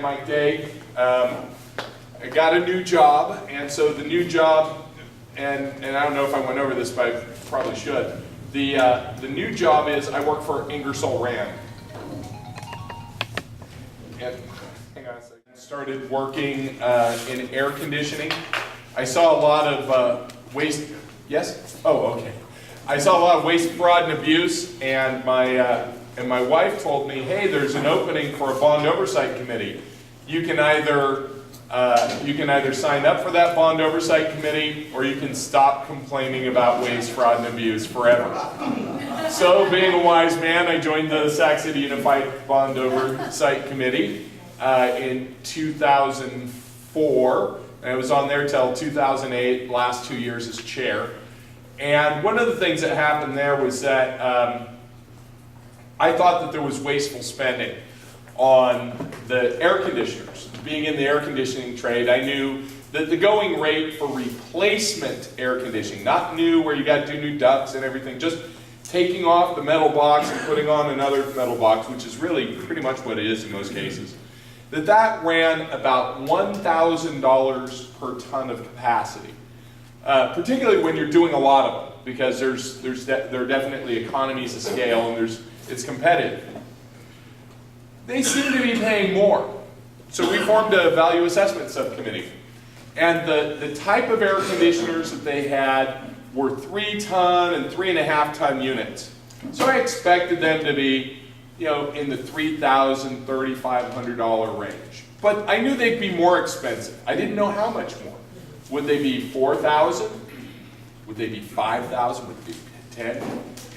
Mike Day. I got a new job, and so the new job, and I don't know if I went over this, but I probably should. The new job is I work for Ingersoll Rand. And hang on a second. Started working in air conditioning. I saw a lot of waste. Yes? Oh, okay. I saw a lot of waste, fraud, and abuse, and my wife told me, hey, there's an opening for a bond oversight committee. You can either sign up for that bond oversight committee, or you can stop complaining about waste, fraud, and abuse forever. So, being a wise man, I joined the Sac City Unified Bond Oversight Committee in 2004, and I was on there till 2008, last 2 years as chair. And one of the things that happened there was that I thought that there was wasteful spending on the air conditioners. Being in the air conditioning trade, I knew that the going rate for replacement air conditioning, not new where you got to do new ducts and everything, just taking off the metal box and putting on another metal box, which is really pretty much what it is in most cases, that ran about $1,000 per ton of capacity. Particularly when you're doing a lot of them, because there are definitely economies of scale and it's competitive. They seem to be paying more. So we formed a value assessment subcommittee. And the type of air conditioners that they had were 3-ton and 3.5-ton units. So I expected them to be, in the $3,000, $3,500 range. But I knew they'd be more expensive. I didn't know how much more. Would they be $4,000? Would they be $5,000? Would they be $10,000?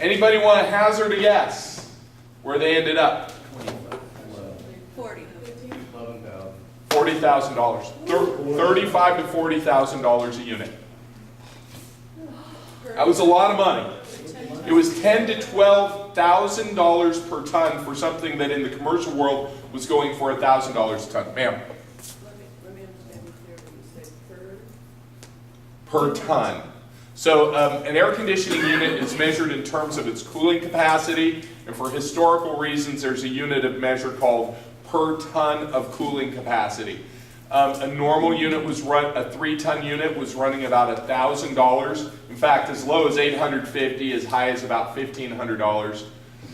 Anybody want to hazard a guess where they ended up? $40,000. $35,000 to $40,000 a unit. That was a lot of money. It was $10,000 to $12,000 per ton for something that in the commercial world was going for $1,000 a ton. Ma'am. Per ton. So an air conditioning unit is measured in terms of its cooling capacity, and for historical reasons there's a unit of measure called per ton of cooling capacity. A normal unit was a 3-ton unit was running about $1,000. In fact, as low as $850, as high as about $1,500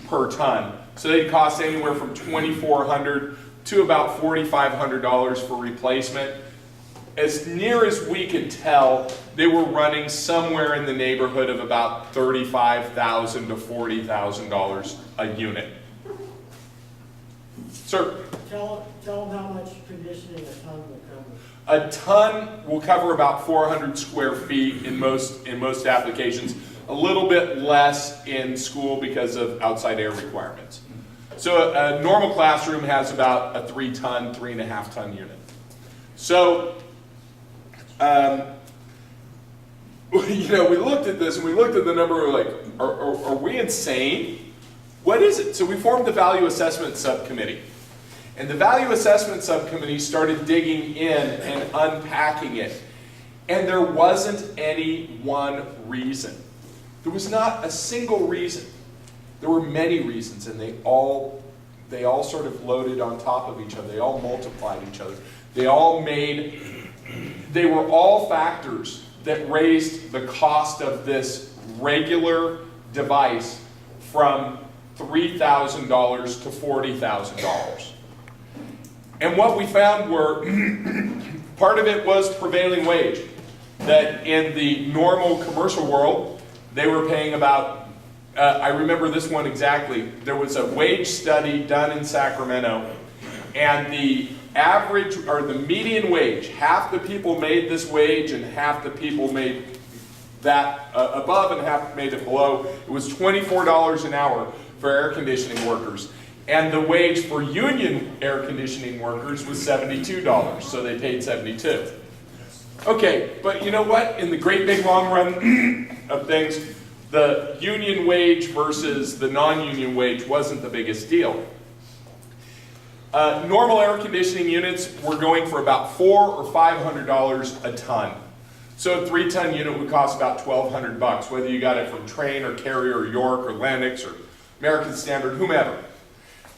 per ton. So they'd cost anywhere from $2,400 to about $4,500 for replacement. As near as we could tell, they were running somewhere in the neighborhood of about $35,000 to $40,000 a unit. Sir? Tell them how much conditioning a ton will cover. A ton will cover about 400 square feet in most applications. A little bit less in school because of outside air requirements. So a normal classroom has about a 3-ton, 3.5-ton unit. So, we looked at this and we looked at the number. We're like, are we insane? What is it? So we formed the value assessment subcommittee. And the value assessment subcommittee started digging in and unpacking it. And there wasn't any one reason. There was not a single reason. There were many reasons, and they all sort of loaded on top of each other. They all multiplied each other. They were all factors that raised the cost of this regular device from $3,000 to $40,000. And what we found were, part of it was prevailing wage. That in the normal commercial world, they were paying about, I remember this one exactly, there was a wage study done in Sacramento, and the average, or the median wage, half the people made this wage and half the people made that above and half made it below. It was $24 an hour for air conditioning workers. And the wage for union air conditioning workers was $72, so they paid $72. Okay, but you know what? In the great big long run of things, the union wage versus the non-union wage wasn't the biggest deal. Normal air conditioning units were going for about $400 or $500 a ton. So a 3-ton unit would cost about $1,200, whether you got it from Trane or Carrier or York or Lennox or American Standard, whomever.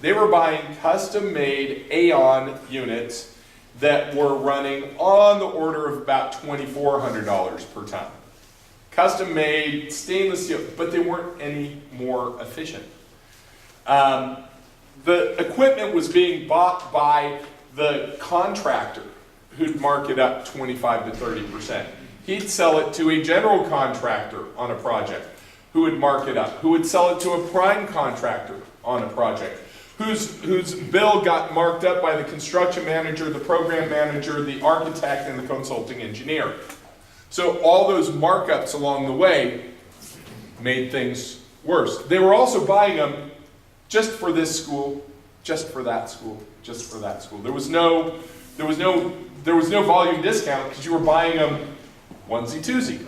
They were buying custom-made AAON units that were running on the order of about $2,400 per ton. Custom-made, stainless steel, but they weren't any more efficient. The equipment was being bought by the contractor who'd mark it up 25 to 30%. He'd sell it to a general contractor on a project who would mark it up, who would sell it to a prime contractor on a project, whose bill got marked up by the construction manager, the program manager, the architect, and the consulting engineer. So all those markups along the way made things worse. They were also buying them just for this school, just for that school, just for that school. There was no volume discount because you were buying them onesie twosie.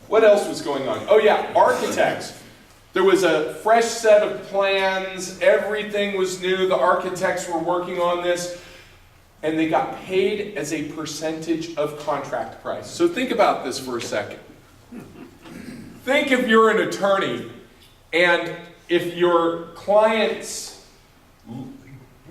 What else was going on? Oh yeah, architects. There was a fresh set of plans, everything was new, the architects were working on this, and they got paid as a percentage of contract price. So think about this for a second. Think if you're an attorney, and if your clients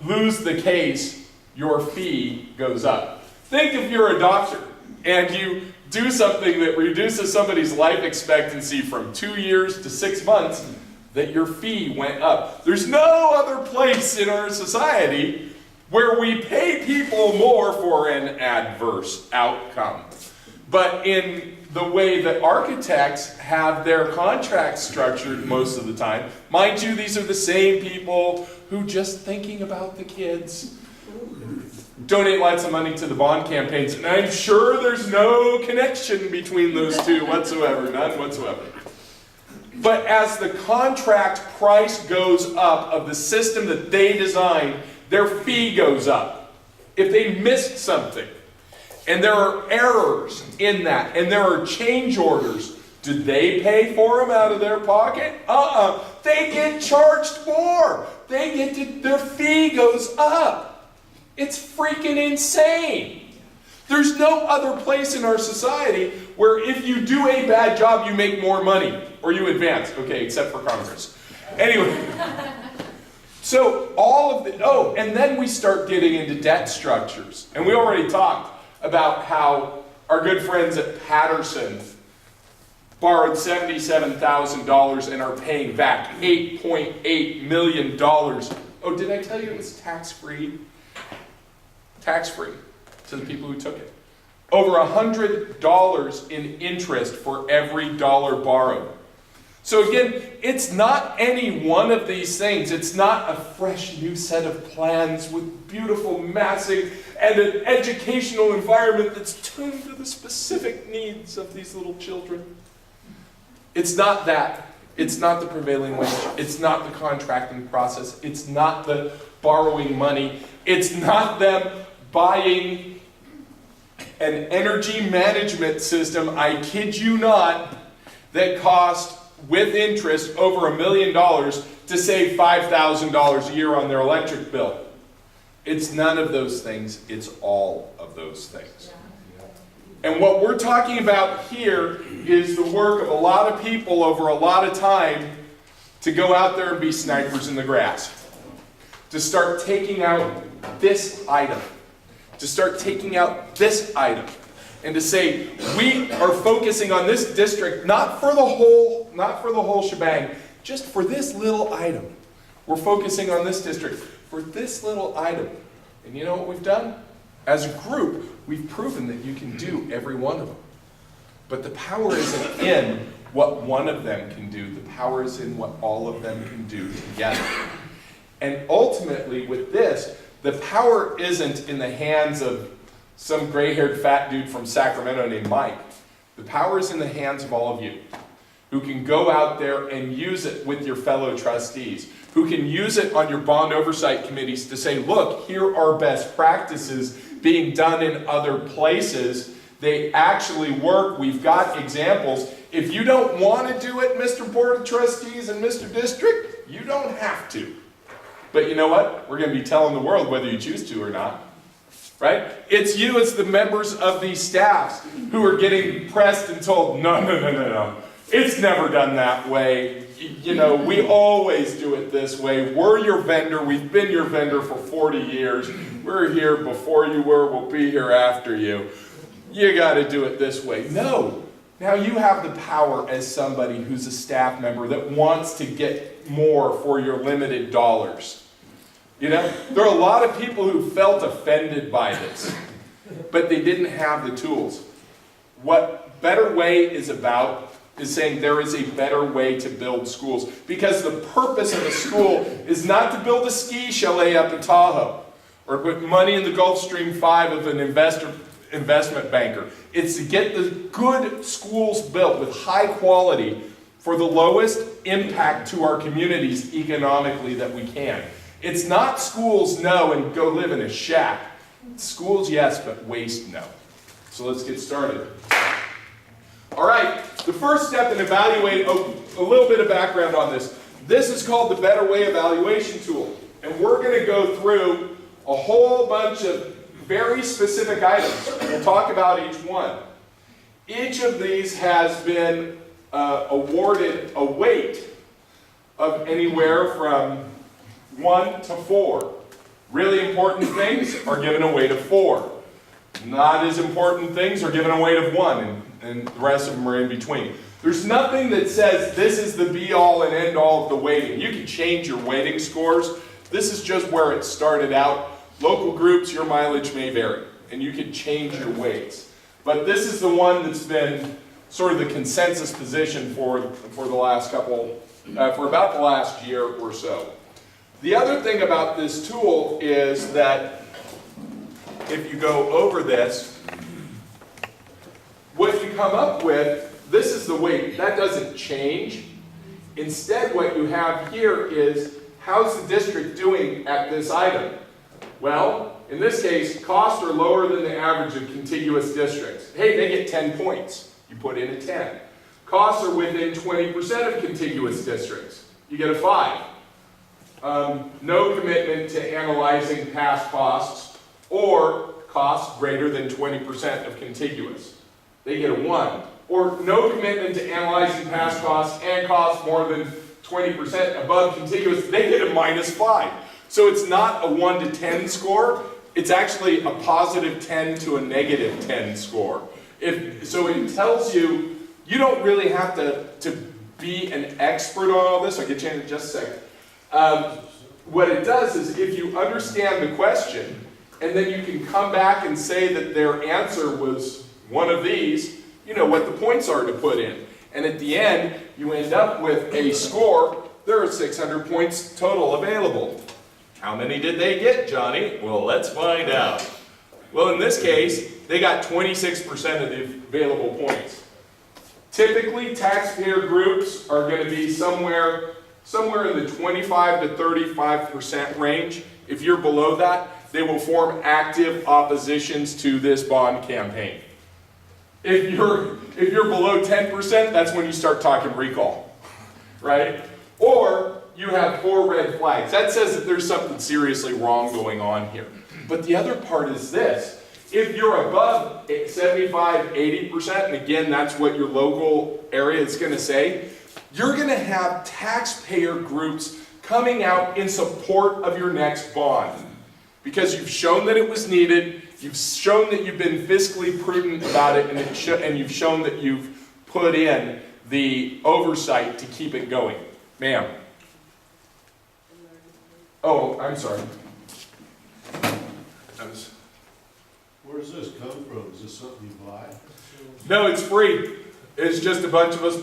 lose the case, your fee goes up. Think if you're a doctor, and you do something that reduces somebody's life expectancy from 2 years to 6 months, that your fee went up. There's no other place in our society where we pay people more for an adverse outcome. But in the way that architects have their contracts structured most of the time, mind you, these are the same people who just thinking about the kids donate lots of money to the bond campaigns, and I'm sure there's no connection between those two whatsoever, none whatsoever. But as the contract price goes up of the system that they designed, their fee goes up. If they missed something, and there are errors in that, and there are change orders, do they pay for them out of their pocket? They get charged more. Their fee goes up. It's freaking insane. There's no other place in our society where if you do a bad job, you make more money, or you advance. Okay, except for Congress. Anyway, so and then we start getting into debt structures. And we already talked about how our good friends at Patterson borrowed $77,000 and are paying back $8.8 million. Oh, did I tell you it was tax-free? Tax-free to the people who took it. Over $100 in interest for every dollar borrowed. So again, it's not any one of these things. It's not a fresh new set of plans with beautiful massing and an educational environment that's tuned to the specific needs of these little children. It's not that. It's not the prevailing wage. It's not the contracting process. It's not the borrowing money. It's not them buying an energy management system, I kid you not, that cost with interest over $1 million to save $5,000 a year on their electric bill. It's none of those things, it's all of those things. And what we're talking about here is the work of a lot of people over a lot of time to go out there and be snipers in the grass. To start taking out this item. To start taking out this item. And to say, we are focusing on this district, not for the whole shebang, just for this little item. We're focusing on this district for this little item. And you know what we've done? As a group, we've proven that you can do every one of them. But the power isn't in what one of them can do. The power is in what all of them can do together. And ultimately, with this, the power isn't in the hands of some gray-haired fat dude from Sacramento named Mike. The power is in the hands of all of you, who can go out there and use it with your fellow trustees, who can use it on your bond oversight committees to say, look, here are best practices being done in other places. They actually work. We've got examples. If you don't want to do it, Mr. Board of Trustees and Mr. District, you don't have to. But you know what? We're going to be telling the world whether you choose to or not. Right? It's you as the members of these staffs who are getting pressed and told, no. It's never done that way. You know, we always do it this way. We're your vendor. We've been your vendor for 40 years. We're here before you were. We'll be here after you. You got to do it this way. No. Now you have the power as somebody who's a staff member that wants to get more for your limited dollars. You know, there are a lot of people who felt offended by this, but they didn't have the tools. What Better Way is about is saying there is a better way to build schools. Because the purpose of a school is not to build a ski chalet up in Tahoe or put money in the Gulfstream 5 of an investment banker. It's to get the good schools built with high quality for the lowest impact to our communities economically that we can. It's not schools no and go live in a shack. Schools yes, but waste no. So let's get started. All right, the first step in evaluating, a little bit of background on this. This is called the Better Way evaluation tool. And we're going to go through a whole bunch of very specific items. We'll talk about each one. Each of these has been awarded a weight of anywhere from 1 to 4. Really important things are given a weight of 4. Not as important things are given a weight of 1, and the rest of them are in between. There's nothing that says this is the be-all and end-all of the weighting. You can change your weighting scores. This is just where it started out. Local groups, your mileage may vary, and you can change your weights. But this is the one that's been sort of the consensus position for the last couple, for about the last year or so. The other thing about this tool is that if you go over this, what you come up with, this is the weight. That doesn't change. Instead, what you have here is, how's the district doing at this item? Well, in this case, costs are lower than the average of contiguous districts. Hey, they get 10 points. You put in a 10. Costs are within 20% of contiguous districts. You get a 5. No commitment to analyzing past costs or costs greater than 20% of contiguous. They get a 1. Or no commitment to analyzing past costs and costs more than 20% above contiguous. They get a -5. So it's not a 1 to 10 score. It's actually a positive 10 to a negative 10 score. So it tells you, you don't really have to be an expert on all this. I'll get you in just a second. What it does is if you understand the question, and then you can come back and say that their answer was one of these, you know what the points are to put in. And at the end, you end up with a score. There are 600 points total available. How many did they get, Johnny? Well, let's find out. Well, in this case, they got 26% of the available points. Typically, taxpayer groups are going to be somewhere in the 25 to 35% range. If you're below that, they will form active oppositions to this bond campaign. If you're below 10%, that's when you start talking recall, right? Or you have 4 red flags. That says that there's something seriously wrong going on here. But the other part is this. If you're above 75, 80%, and again, that's what your local area is going to say, you're going to have taxpayer groups coming out in support of your next bond. Because you've shown that it was needed, you've shown that you've been fiscally prudent about it, and you've shown that you've put in the oversight to keep it going. Ma'am. Oh, I'm sorry. Where does this come from? Is this something you buy? No, it's free. It's just a bunch of us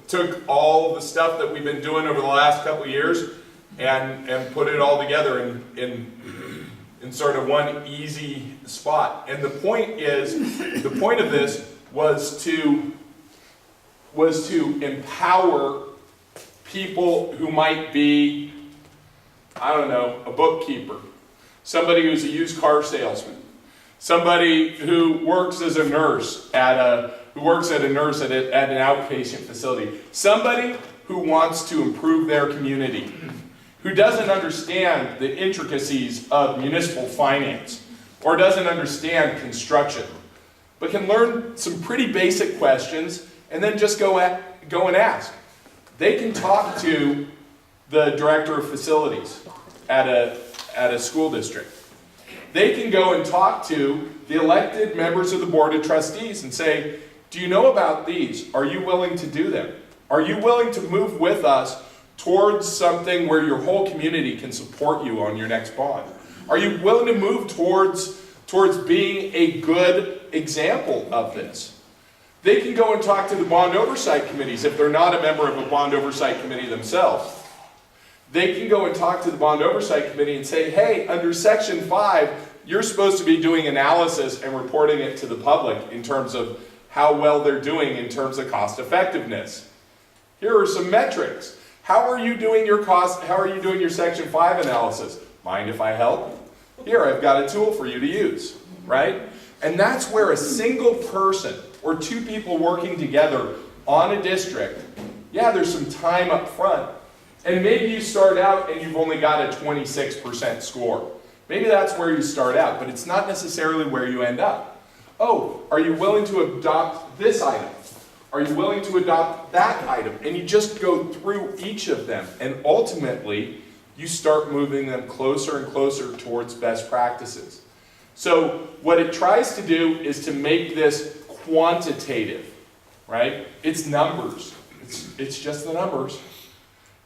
took all the stuff that we've been doing over the last couple of years and put it all together in sort of one easy spot. And the point of this was to empower people who might be, I don't know, a bookkeeper, somebody who's a used car salesman, somebody who works as a nurse at an outpatient facility, somebody who wants to improve their community, who doesn't understand the intricacies of municipal finance or doesn't understand construction, but can learn some pretty basic questions and then just go go and ask. They can talk to the director of facilities at a school district. They can go and talk to the elected members of the board of trustees and say, do you know about these? Are you willing to do them? Are you willing to move with us towards something where your whole community can support you on your next bond? Are you willing to move towards being a good example of this? They can go and talk to the bond oversight committees if they're not a member of a bond oversight committee themselves. They can go and talk to the bond oversight committee and say, hey, under section 5, you're supposed to be doing analysis and reporting it to the public in terms of how well they're doing in terms of cost effectiveness. Here are some metrics. How are you doing your section 5 analysis? Mind if I help? Here, I've got a tool for you to use, right? And that's where a single person or two people working together on a district, yeah, there's some time up front. And maybe you start out and you've only got a 26% score. Maybe that's where you start out, but it's not necessarily where you end up. Oh, are you willing to adopt this item? Are you willing to adopt that item? And you just go through each of them, and ultimately, you start moving them closer and closer towards best practices. So what it tries to do is to make this quantitative, right? It's numbers. It's just the numbers,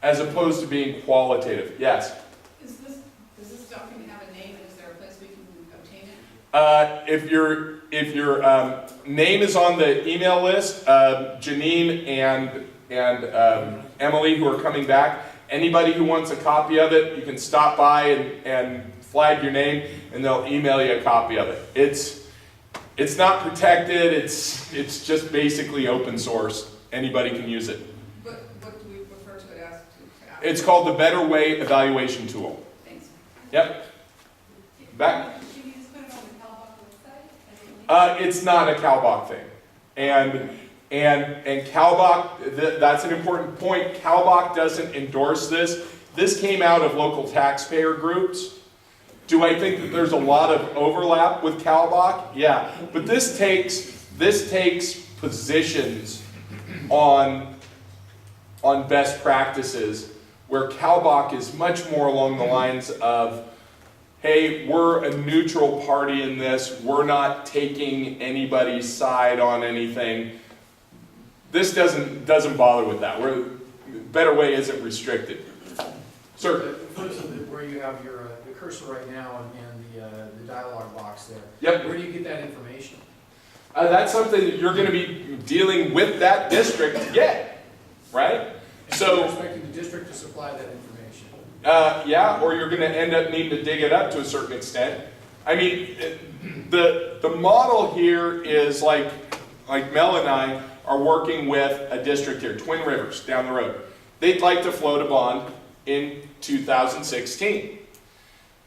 as opposed to being qualitative. Yes? Does this document have a name, and is there a place we can obtain it? If your name is on the email list, Janine and Emily, who are coming back, anybody who wants a copy of it, you can stop by and flag your name, and they'll email you a copy of it. It's not protected. It's just basically open source. Anybody can use it. What do we refer to it as? It's called the Better Way Evaluation Tool. Thanks. Yep. Back. Can you just put it on the CalBOC website? It's not a CalBOC thing, and CalBOC, that's an important point. CalBOC doesn't endorse this. This came out of local taxpayer groups. Do I think that there's a lot of overlap with CalBOC? Yeah, but this takes positions on best practices, where CalBOC is much more along the lines of, hey, we're a neutral party in this. We're not taking anybody's side on anything. This doesn't bother with that. Better Way isn't restricted. Sir? Where you have your the cursor right now and the dialog box there. Yep. Where do you get that information? That's something that you're going to be dealing with that district to get, right? And So you're expecting the district to supply that information. yeah, or you're going to end up needing to dig it up to a certain extent. I mean, the model here is like Mel and I are working with a district here, Twin Rivers, down the road. They'd like to float a bond in 2016.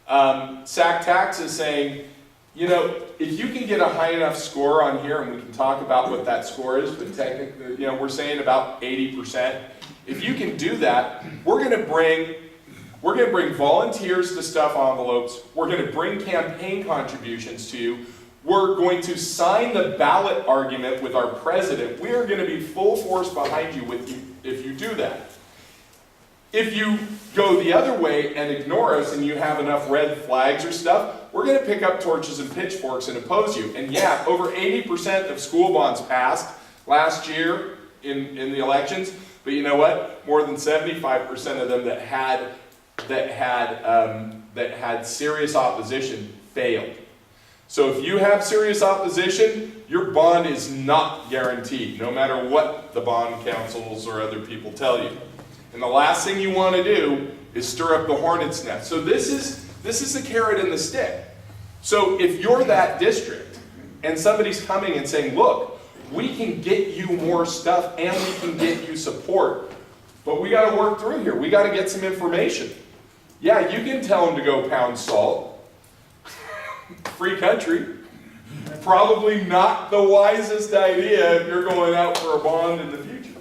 SAC Tax is saying, you know, if you can get a high enough score on here, and we can talk about what that score is, but technically, you know, we're saying about 80%. If you can do that, we're going to bring volunteers to stuff envelopes. We're going to bring campaign contributions to you. We're going to sign the ballot argument with our president. We are going to be full force behind you if you do that. If you go the other way and ignore us and you have enough red flags or stuff, we're going to pick up torches and pitchforks and oppose you. And yeah, over 80% of school bonds passed last year in the elections. But you know what? More than 75% of them that had serious opposition failed. So if you have serious opposition, your bond is not guaranteed, no matter what the bond councils or other people tell you. And the last thing you want to do is stir up the hornet's nest. So this is the carrot and the stick. So if you're that district and somebody's coming and saying, look, we can get you more stuff and we can get you support, but we got to work through here. We got to get some information. Yeah, you can tell them to go pound salt. Free country. Probably not the wisest idea if you're going out for a bond in the future,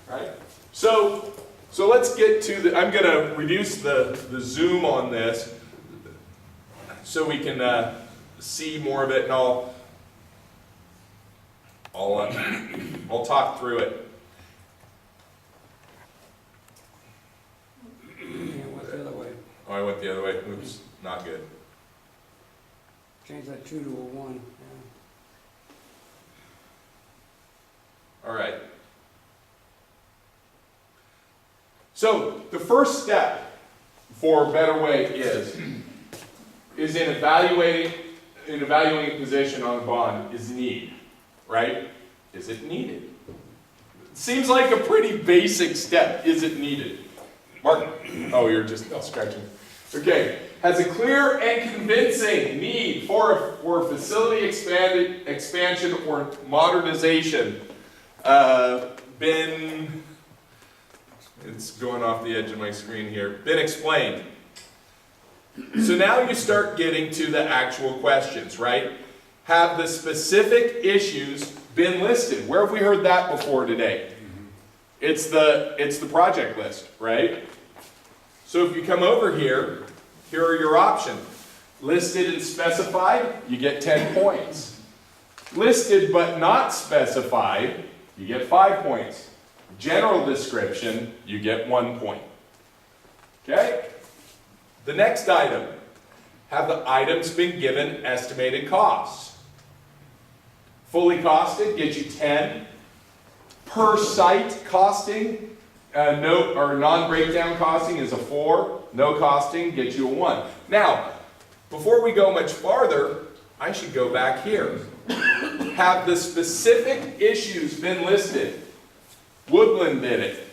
right? So let's get to I'm going to reduce the zoom on this so we can see more of it, and I'll talk through it. I went the other way. Oops, not good. Change that 2 to a 1, All right. So the first step for Better Way is in evaluating position on a bond is need, right? Is it needed? Seems like a pretty basic step. Is it needed? Martin? Oh, you're just scratching. Okay. Has a clear and convincing need for facility expansion or modernization been, it's going off the edge of my screen here, been explained? So now you start getting to the actual questions, right? Have the specific issues been listed? Where have we heard that before today? It's the project list, right? So if you come over here, here are your options. Listed and specified, you get 10 points. Listed but not specified, you get 5 points. General description, you get 1 point. Okay? The next item. Have the items been given estimated costs? Fully costed gets you 10. Per site costing, no or non-breakdown costing is a 4. No costing gets you a 1. Now, before we go much farther, I should go back here. Have the specific issues been listed? Woodland did it.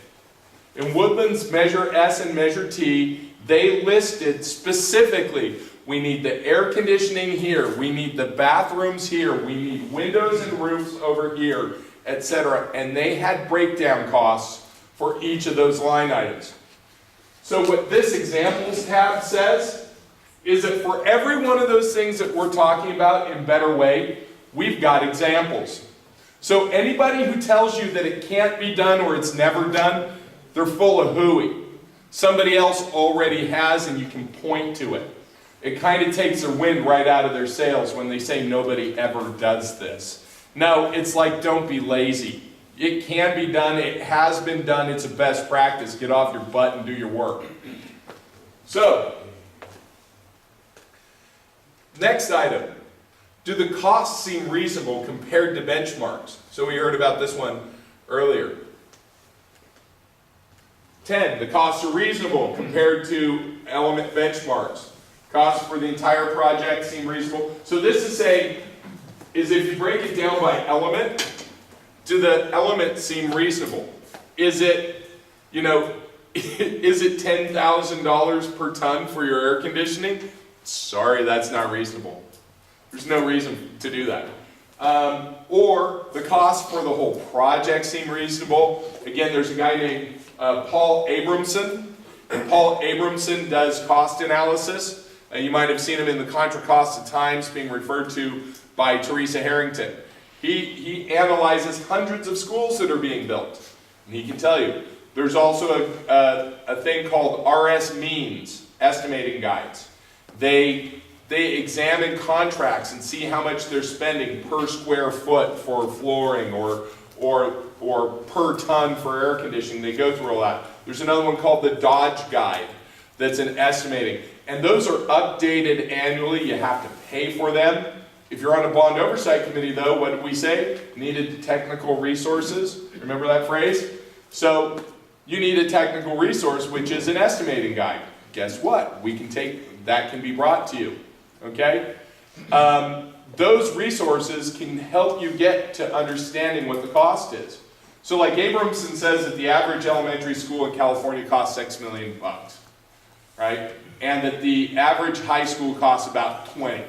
In Woodland's Measure S and Measure T, they listed specifically, we need the air conditioning here, we need the bathrooms here, we need windows and roofs over here, etc. And they had breakdown costs for each of those line items. So what this examples tab says is that for every one of those things that we're talking about in Better Way, we've got examples. So anybody who tells you that it can't be done or it's never done, they're full of hooey. Somebody else already has and you can point to it. It kind of takes the wind right out of their sails when they say nobody ever does this. No, it's like don't be lazy. It can be done, it has been done, it's a best practice. Get off your butt and do your work. So, next item. Do the costs seem reasonable compared to benchmarks? So we heard about this one earlier. 10, the costs are reasonable compared to element benchmarks. Costs for the entire project seem reasonable. So this is saying, is if you break it down by element, do the elements seem reasonable? Is it, is it $10,000 per ton for your air conditioning? Sorry, that's not reasonable. There's no reason to do that. Or the cost for the whole project seem reasonable. Again, there's a guy named Paul Abramson. And Paul Abramson does cost analysis. You might have seen him in the Contra Costa Times being referred to by Teresa Harrington. He analyzes hundreds of schools that are being built. And he can tell you. There's also a thing called RS Means, estimating guides. They examine contracts and see how much they're spending per square foot for flooring or per ton for air conditioning. They go through all that. There's another one called the Dodge Guide that's an estimating. And those are updated annually. You have to pay for them. If you're on a bond oversight committee, though, what did we say? Needed technical resources. Remember that phrase? So you need a technical resource, which is an estimating guide. Guess what? That can be brought to you. Okay? Those resources can help you get to understanding what the cost is. So like Abramson says that the average elementary school in California costs $6 million, right? And that the average high school costs about 20.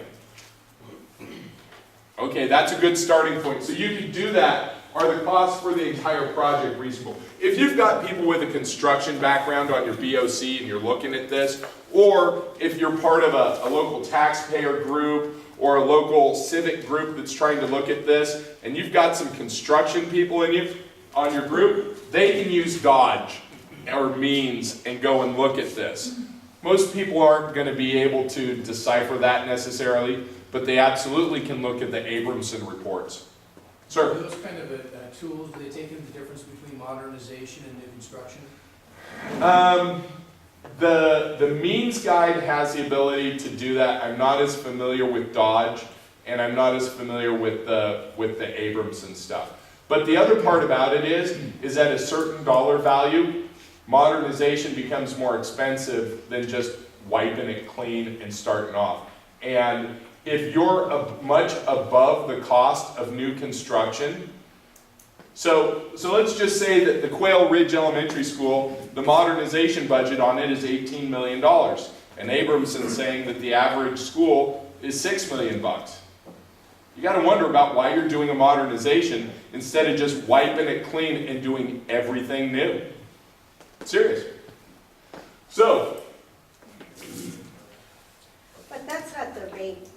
Okay, that's a good starting point. So you can do that. Are the costs for the entire project reasonable? If you've got people with a construction background on your BOC and you're looking at this, or if you're part of a local taxpayer group or a local civic group that's trying to look at this, and you've got some construction people on your group, they can use Dodge or Means and go and look at this. Most people aren't going to be able to decipher that necessarily, but they absolutely can look at the Abramson reports. Sir? Are those kind of tools, do they take into the difference between modernization and new construction? The means guide has the ability to do that. I'm not as familiar with Dodge, and I'm not as familiar with the Abramson stuff. But the other part about it is at a certain dollar value, modernization becomes more expensive than just wiping it clean and starting off. And if you're much above the cost of new construction, so let's just say that the Quail Ridge Elementary School, the modernization budget on it is $18 million. And Abramson's saying that the average school is $6 million. You got to wonder about why you're doing a modernization instead of just wiping it clean and doing everything new. Serious. So, But that's not the rate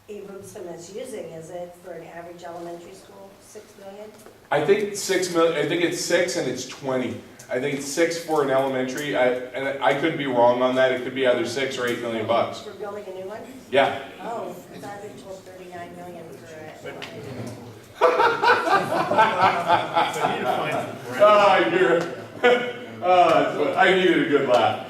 Abramson is using, is it, for an average elementary school, 6 million? I think 6 million. I think it's 6 and it's 20. I think it's 6 for an elementary. And I could be wrong on that. It could be either 6 or 8 million bucks. For building a new one? Yeah. Oh, because I've been told 39 million for it. I needed a good laugh.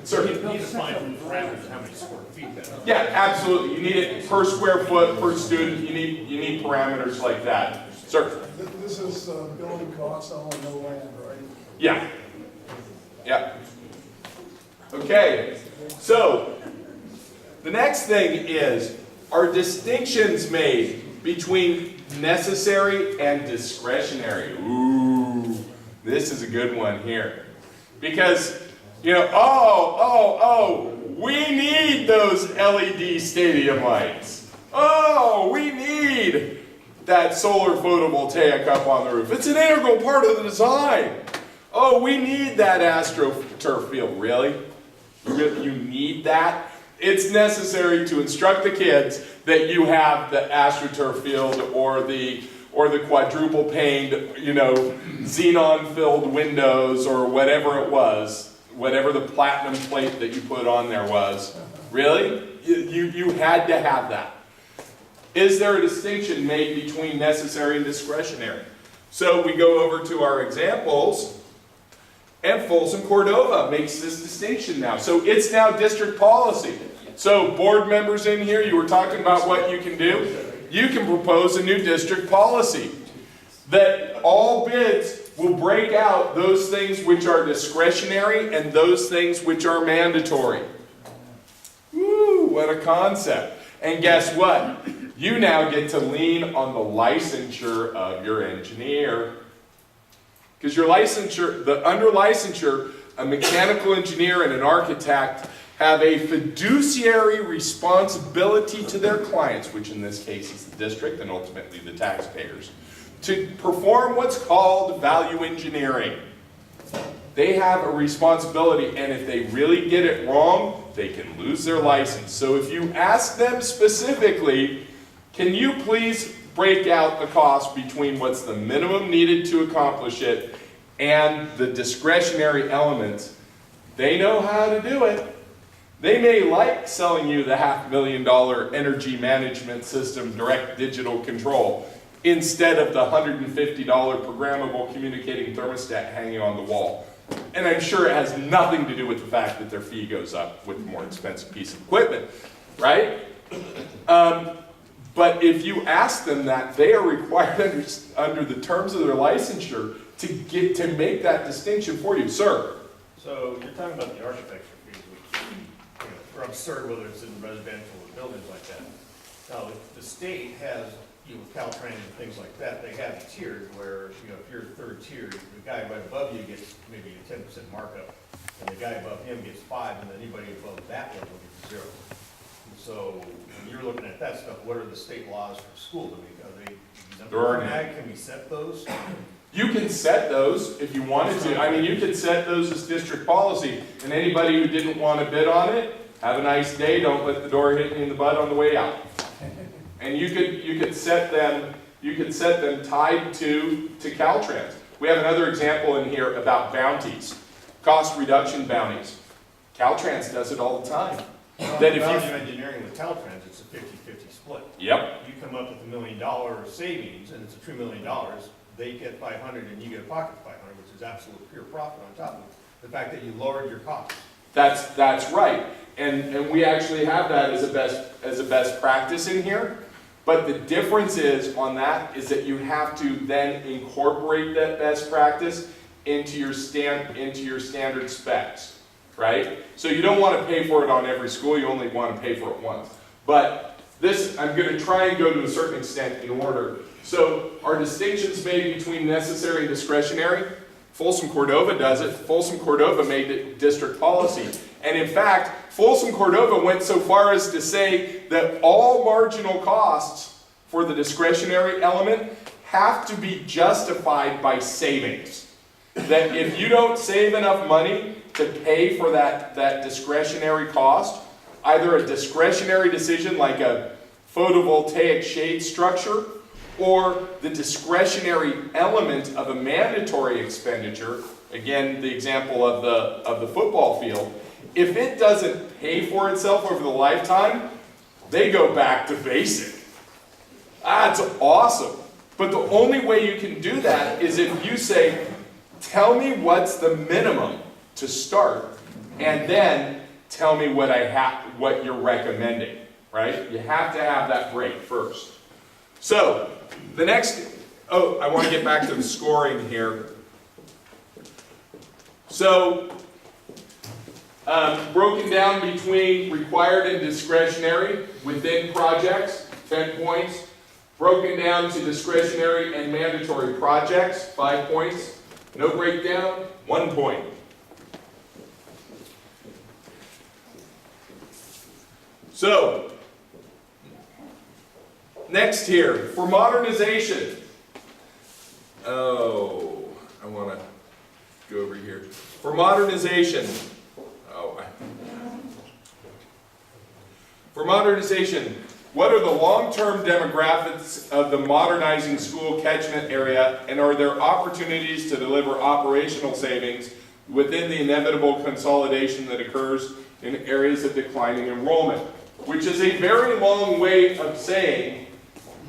Sir. You need to find from parameters how many square feet that is. Yeah, absolutely. You need it per square foot, per student. You need parameters like that. Sir. This is building costs on no land, right? Yeah. Yeah. Okay. So the next thing is, are distinctions made between necessary and discretionary? Ooh, this is a good one here. Because, you know, we need those LED stadium lights. Oh, we need that solar photovoltaic up on the roof. It's an integral part of the design. Oh, we need that AstroTurf field. Really? You need that? It's necessary to instruct the kids that you have the AstroTurf field or the quadruple paned, you know, xenon filled windows or whatever it was, whatever the platinum plate that you put on there was. Really? You had to have that. Is there a distinction made between necessary and discretionary? So we go over to our examples, and Folsom Cordova makes this distinction now. So it's now district policy. So board members in here, you were talking about what you can do. You can propose a new district policy that all bids will break out those things which are discretionary and those things which are mandatory. Woo, what a concept. And guess what? You now get to lean on the licensure of your engineer. Because your licensure, under licensure, a mechanical engineer and an architect have a fiduciary responsibility to their clients, which in this case is the district and ultimately the taxpayers, to perform what's called value engineering. They have a responsibility, and if they really get it wrong, they can lose their license. So if you ask them specifically, can you please break out the cost between what's the minimum needed to accomplish it and the discretionary elements, they know how to do it. They may like selling you the $500,000 energy management system, direct digital control, instead of the $150 programmable communicating thermostat hanging on the wall. And I'm sure it has nothing to do with the fact that their fee goes up with a more expensive piece of equipment, right? But if you ask them that, they are required under the terms of their licensure to make that distinction for you. Sir? So you're talking about the architecture fees, which are absurd, whether it's in residential or buildings like that. Now, the state has, Caltrans and things like that, they have tiered where, if you're third tier, the guy right above you gets maybe a 10% markup, and the guy above him gets 5%, and then anybody above that level gets 0%. And so when you're looking at that stuff, what are the state laws for schools? Are they exempt from that? Can we set those? You can set those if you wanted to. I mean, you could set those as district policy, and anybody who didn't want to bid on it, have a nice day, don't let the door hit you in the butt on the way out. And you could set them tied to Caltrans. We have another example in here about bounties, cost reduction bounties. Caltrans does it all the time. That if value engineering with Caltrans, it's a 50-50 split. Yep. You come up with $1 million savings, and it's a $2 million. They get 500, and you get a pocket 500, which is absolute pure profit on top of the fact that you lowered your costs. That's right. And we actually have that as a best practice in here. But the difference is on that is that you have to then incorporate that best practice into your standard specs, right? So you don't want to pay for it on every school, you only want to pay for it once. But this, I'm going to try and go to a certain extent in order. So our distinctions made between necessary and discretionary, Folsom Cordova does it. Folsom Cordova made it district policy. And in fact, Folsom Cordova went so far as to say that all marginal costs for the discretionary element have to be justified by savings. That if you don't save enough money to pay for that discretionary cost, either a discretionary decision like a photovoltaic shade structure, or the discretionary element of a mandatory expenditure, again, the example of the football field, if it doesn't pay for itself over the lifetime, they go back to basic. It's awesome. But the only way you can do that is if you say, tell me what's the minimum to start, and then tell me what you're recommending, right? You have to have that break first. So, the next, I want to get back to the scoring here. So, broken down between required and discretionary within projects, 10 points. Broken down to discretionary and mandatory projects, 5 points. No breakdown, 1 point. So, next here, for modernization. I want to go over here. For modernization. For modernization, what are the long-term demographics of the modernizing school catchment area, and are there opportunities to deliver operational savings within the inevitable consolidation that occurs in areas of declining enrollment? Which is a very long way of saying,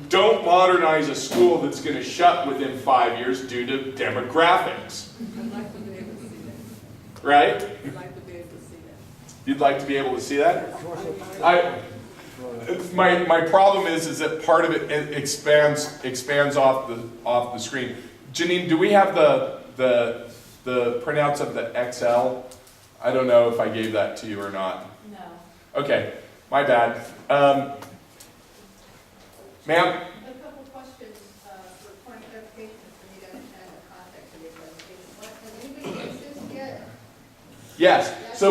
don't modernize a school that's going to shut within 5 years due to demographics. I'd like to be able to see that. Right? I'd like to be able to see that. You'd like to be able to see that? My problem is that part of it expands off the screen. Janine, do we have the printouts of the Excel? I don't know if I gave that to you or not. No. Okay, my bad. Ma'am? A couple questions for point of clarification for me to understand the context of your presentation. Has anybody used this yet? Yes. So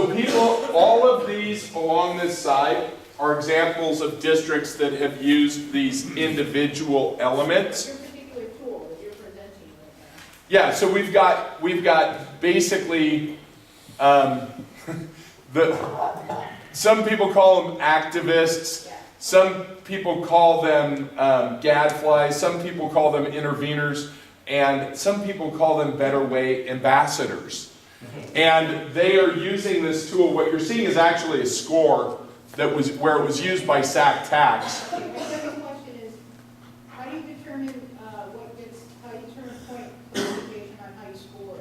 all of these along this side are examples of districts that have used these individual elements. Your particular tool that you're presenting right now. Yeah, so we've got basically some people call them activists, some people call them gadflies, some people call them interveners, and some people call them Better Way ambassadors. And they are using this tool. What you're seeing is actually a score that was where it was used by SAC Tax. My second question is, how do you determine how you determine point classification on how you score?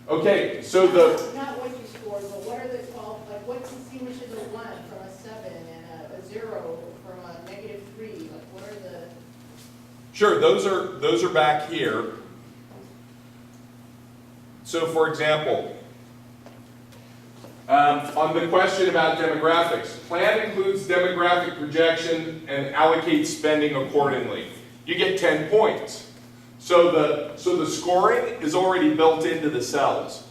Okay, so Not what you score, but what are the what distinguishes a 1 from a 7 and a 0 from a -3? Like, what are the? sure, those are back here. So for example, on the question about demographics, plan includes demographic projection and allocates spending accordingly. You get 10 points. So the scoring is already built into the cells.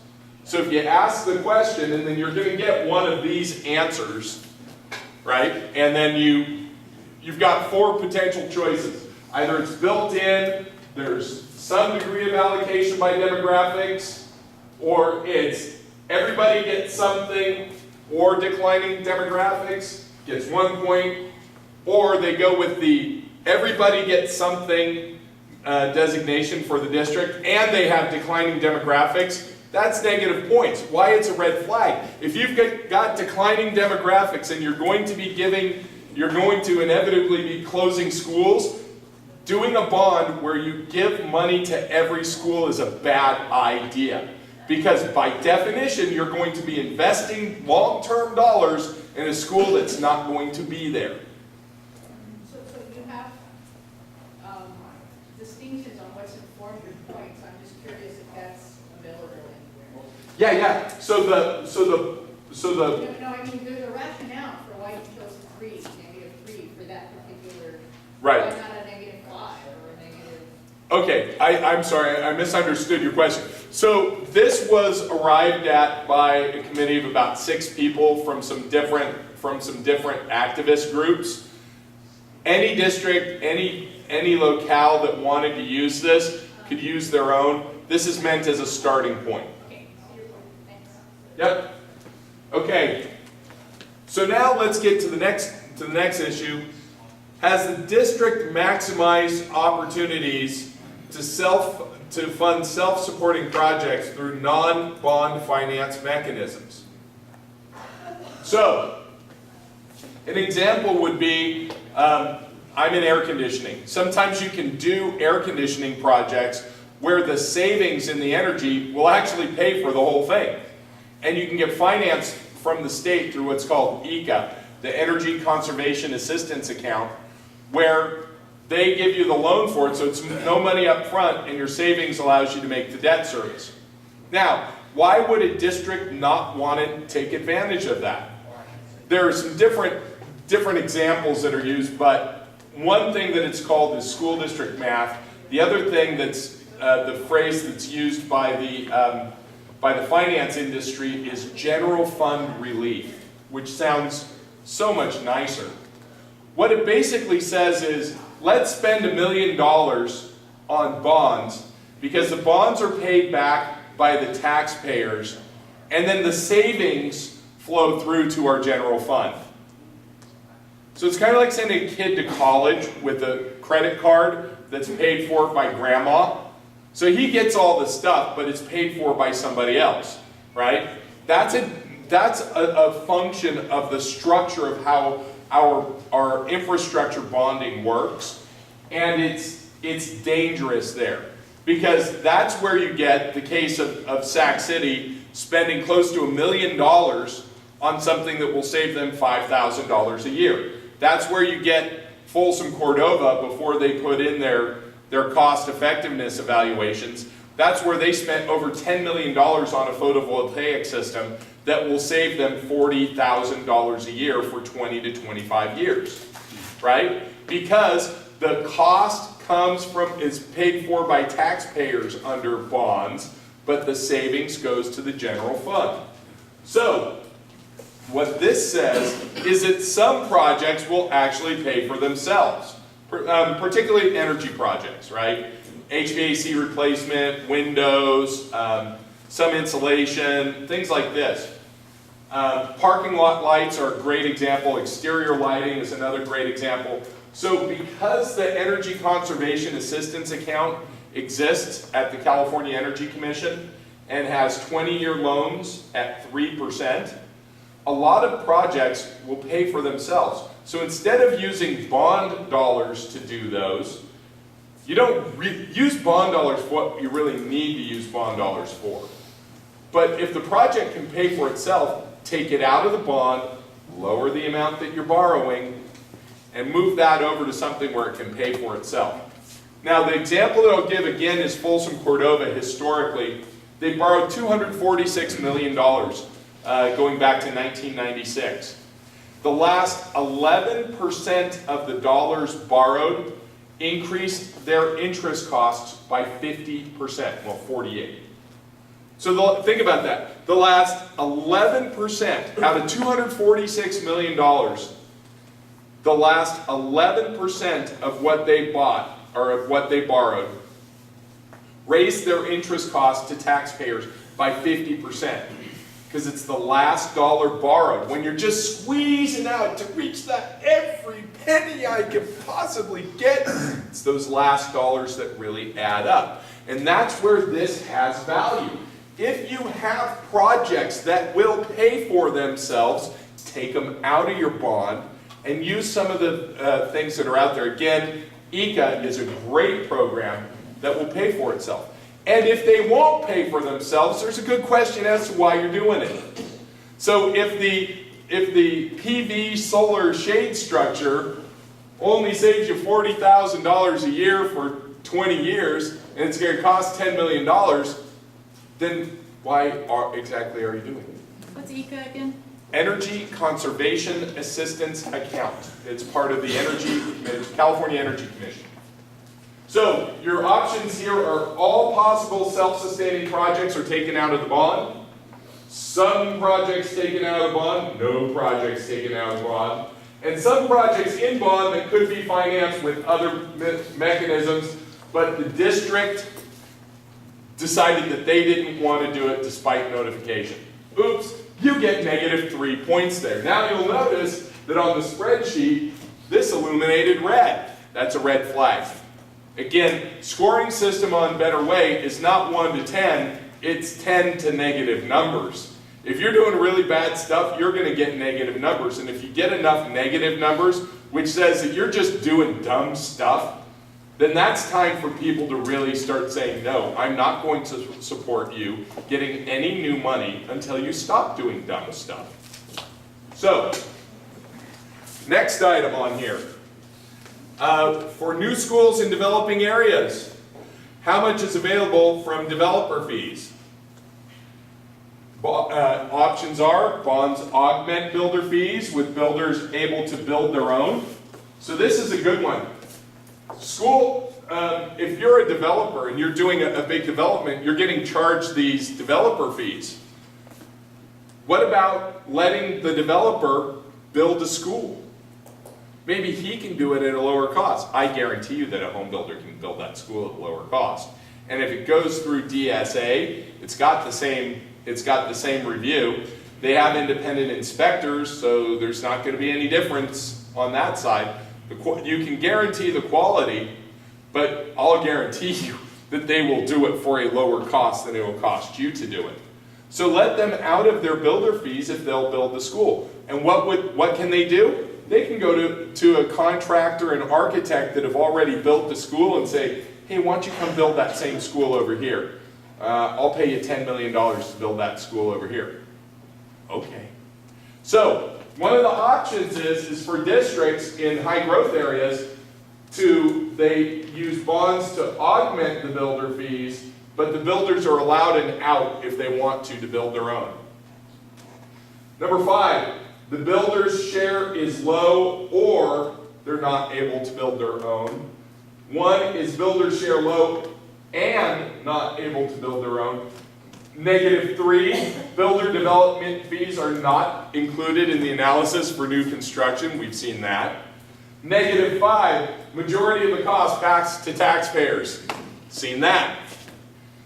So if you ask the question, and then you're going to get one of these answers, right? And then you've got 4 potential choices. Either it's built in, there's some degree of allocation by demographics, or it's everybody gets something, or declining demographics gets 1 point, or they go with the everybody gets something designation for the district, and they have declining demographics. That's negative points. Why it's a red flag? If you've got declining demographics and you're going to inevitably be closing schools, doing a bond where you give money to every school is a bad idea. Because by definition, you're going to be investing long-term dollars in a school that's not going to be there. So you have distinctions on what's informed your points. I'm just curious if that's available anywhere. Yeah. So the No, I mean, there's a rationale for why you chose -3 for that particular. right. Why not a -5 or a negative? Okay, I'm sorry, I misunderstood your question. So this was arrived at by a committee of about 6 people from some different activist groups. Any district, any locale that wanted to use this could use their own. This is meant as a starting point. Okay, so your point, thanks. Yep. Okay. So now let's get to the next issue. Has the district maximized opportunities to fund self-supporting projects through non-bond finance mechanisms? So, an example would be, I'm in air conditioning. Sometimes you can do air conditioning projects where the savings in the energy will actually pay for the whole thing. And you can get finance from the state through what's called ECA, the Energy Conservation Assistance Account, where they give you the loan for it, so it's no money up front, and your savings allows you to make the debt service. Now, why would a district not want to take advantage of that? There are some different examples that are used, but one thing that it's called is school district math. The other thing that's the phrase that's used by the finance industry is general fund relief, which sounds so much nicer. What it basically says is, let's spend $1 million on bonds because the bonds are paid back by the taxpayers, and then the savings flow through to our general fund. So it's kind of like sending a kid to college with a credit card that's paid for by grandma. So he gets all the stuff, but it's paid for by somebody else, right? That's a function of the structure of how our infrastructure bonding works, and it's dangerous there, because that's where you get the case of Sac City spending close to $1 million on something that will save them $5,000 a year. That's where you get Folsom Cordova before they put in their cost effectiveness evaluations. That's where they spent over $10 million on a photovoltaic system that will save them $40,000 a year for 20 to 25 years, right? Because the cost is paid for by taxpayers under bonds, but the savings goes to the general fund. So, what this says is that some projects will actually pay for themselves, particularly energy projects, right? HVAC replacement, windows, some insulation, things like this. Parking lot lights are a great example. Exterior lighting is another great example. So because the Energy Conservation Assistance Account exists at the California Energy Commission and has 20-year loans at 3%, a lot of projects will pay for themselves. So instead of using bond dollars to do those, you don't use bond dollars for what you really need to use bond dollars for. But if the project can pay for itself, take it out of the bond, lower the amount that you're borrowing, and move that over to something where it can pay for itself. Now, the example that I'll give again is Folsom Cordova. Historically, they borrowed $246 million going back to 1996. The last 11% of the dollars borrowed increased their interest costs by 50%, well, 48. So think about that. The last 11% out of $246 million, the last 11% of what they bought, or of what they borrowed, raised their interest costs to taxpayers by 50%. Because it's the last dollar borrowed. When you're just squeezing out to reach that every penny I can possibly get, it's those last dollars that really add up. And that's where this has value. If you have projects that will pay for themselves, take them out of your bond and use some of the things that are out there. Again, ECA is a great program that will pay for itself. And if they won't pay for themselves, there's a good question as to why you're doing it. So if the PV solar shade structure only saves you $40,000 a year for 20 years, and it's going to cost $10 million, then why exactly are you doing it? What's ECA again? Energy Conservation Assistance Account. It's part of the California Energy Commission. So your options here are all possible self-sustaining projects are taken out of the bond, some projects taken out of the bond, no projects taken out of the bond, and some projects in bond that could be financed with other mechanisms, but the district decided that they didn't want to do it despite notification. Oops, you get -3 points there. Now you'll notice that on the spreadsheet, this illuminated red. That's a red flag. Again, scoring system on Better Way is not 1 to 10, it's 10 to negative numbers. If you're doing really bad stuff, you're going to get negative numbers. And if you get enough negative numbers, which says that you're just doing dumb stuff, then that's time for people to really start saying, no, I'm not going to support you getting any new money until you stop doing dumb stuff. So, next item on here. For new schools in developing areas, how much is available from developer fees? Options are bonds augment builder fees with builders able to build their own. So this is a good one. School, if you're a developer and you're doing a big development, you're getting charged these developer fees. What about letting the developer build a school? Maybe he can do it at a lower cost. I guarantee you that a home builder can build that school at a lower cost. And if it goes through DSA, it's got the same review. They have independent inspectors, so there's not going to be any difference on that side. You can guarantee the quality, but I'll guarantee you that they will do it for a lower cost than it will cost you to do it. So let them out of their builder fees if they'll build the school. And what can they do? They can go to a contractor, an architect that have already built the school and say, hey, why don't you come build that same school over here? I'll pay you $10 million to build that school over here. Okay. So one of the options is for districts in high growth areas they use bonds to augment the builder fees, but the builders are allowed an out if they want to build their own. Number 5, the builder's share is low or they're not able to build their own. 1 is builder's share low and not able to build their own. -3, builder development fees are not included in the analysis for new construction. We've seen that. -5, majority of the cost passed to taxpayers. Seen that.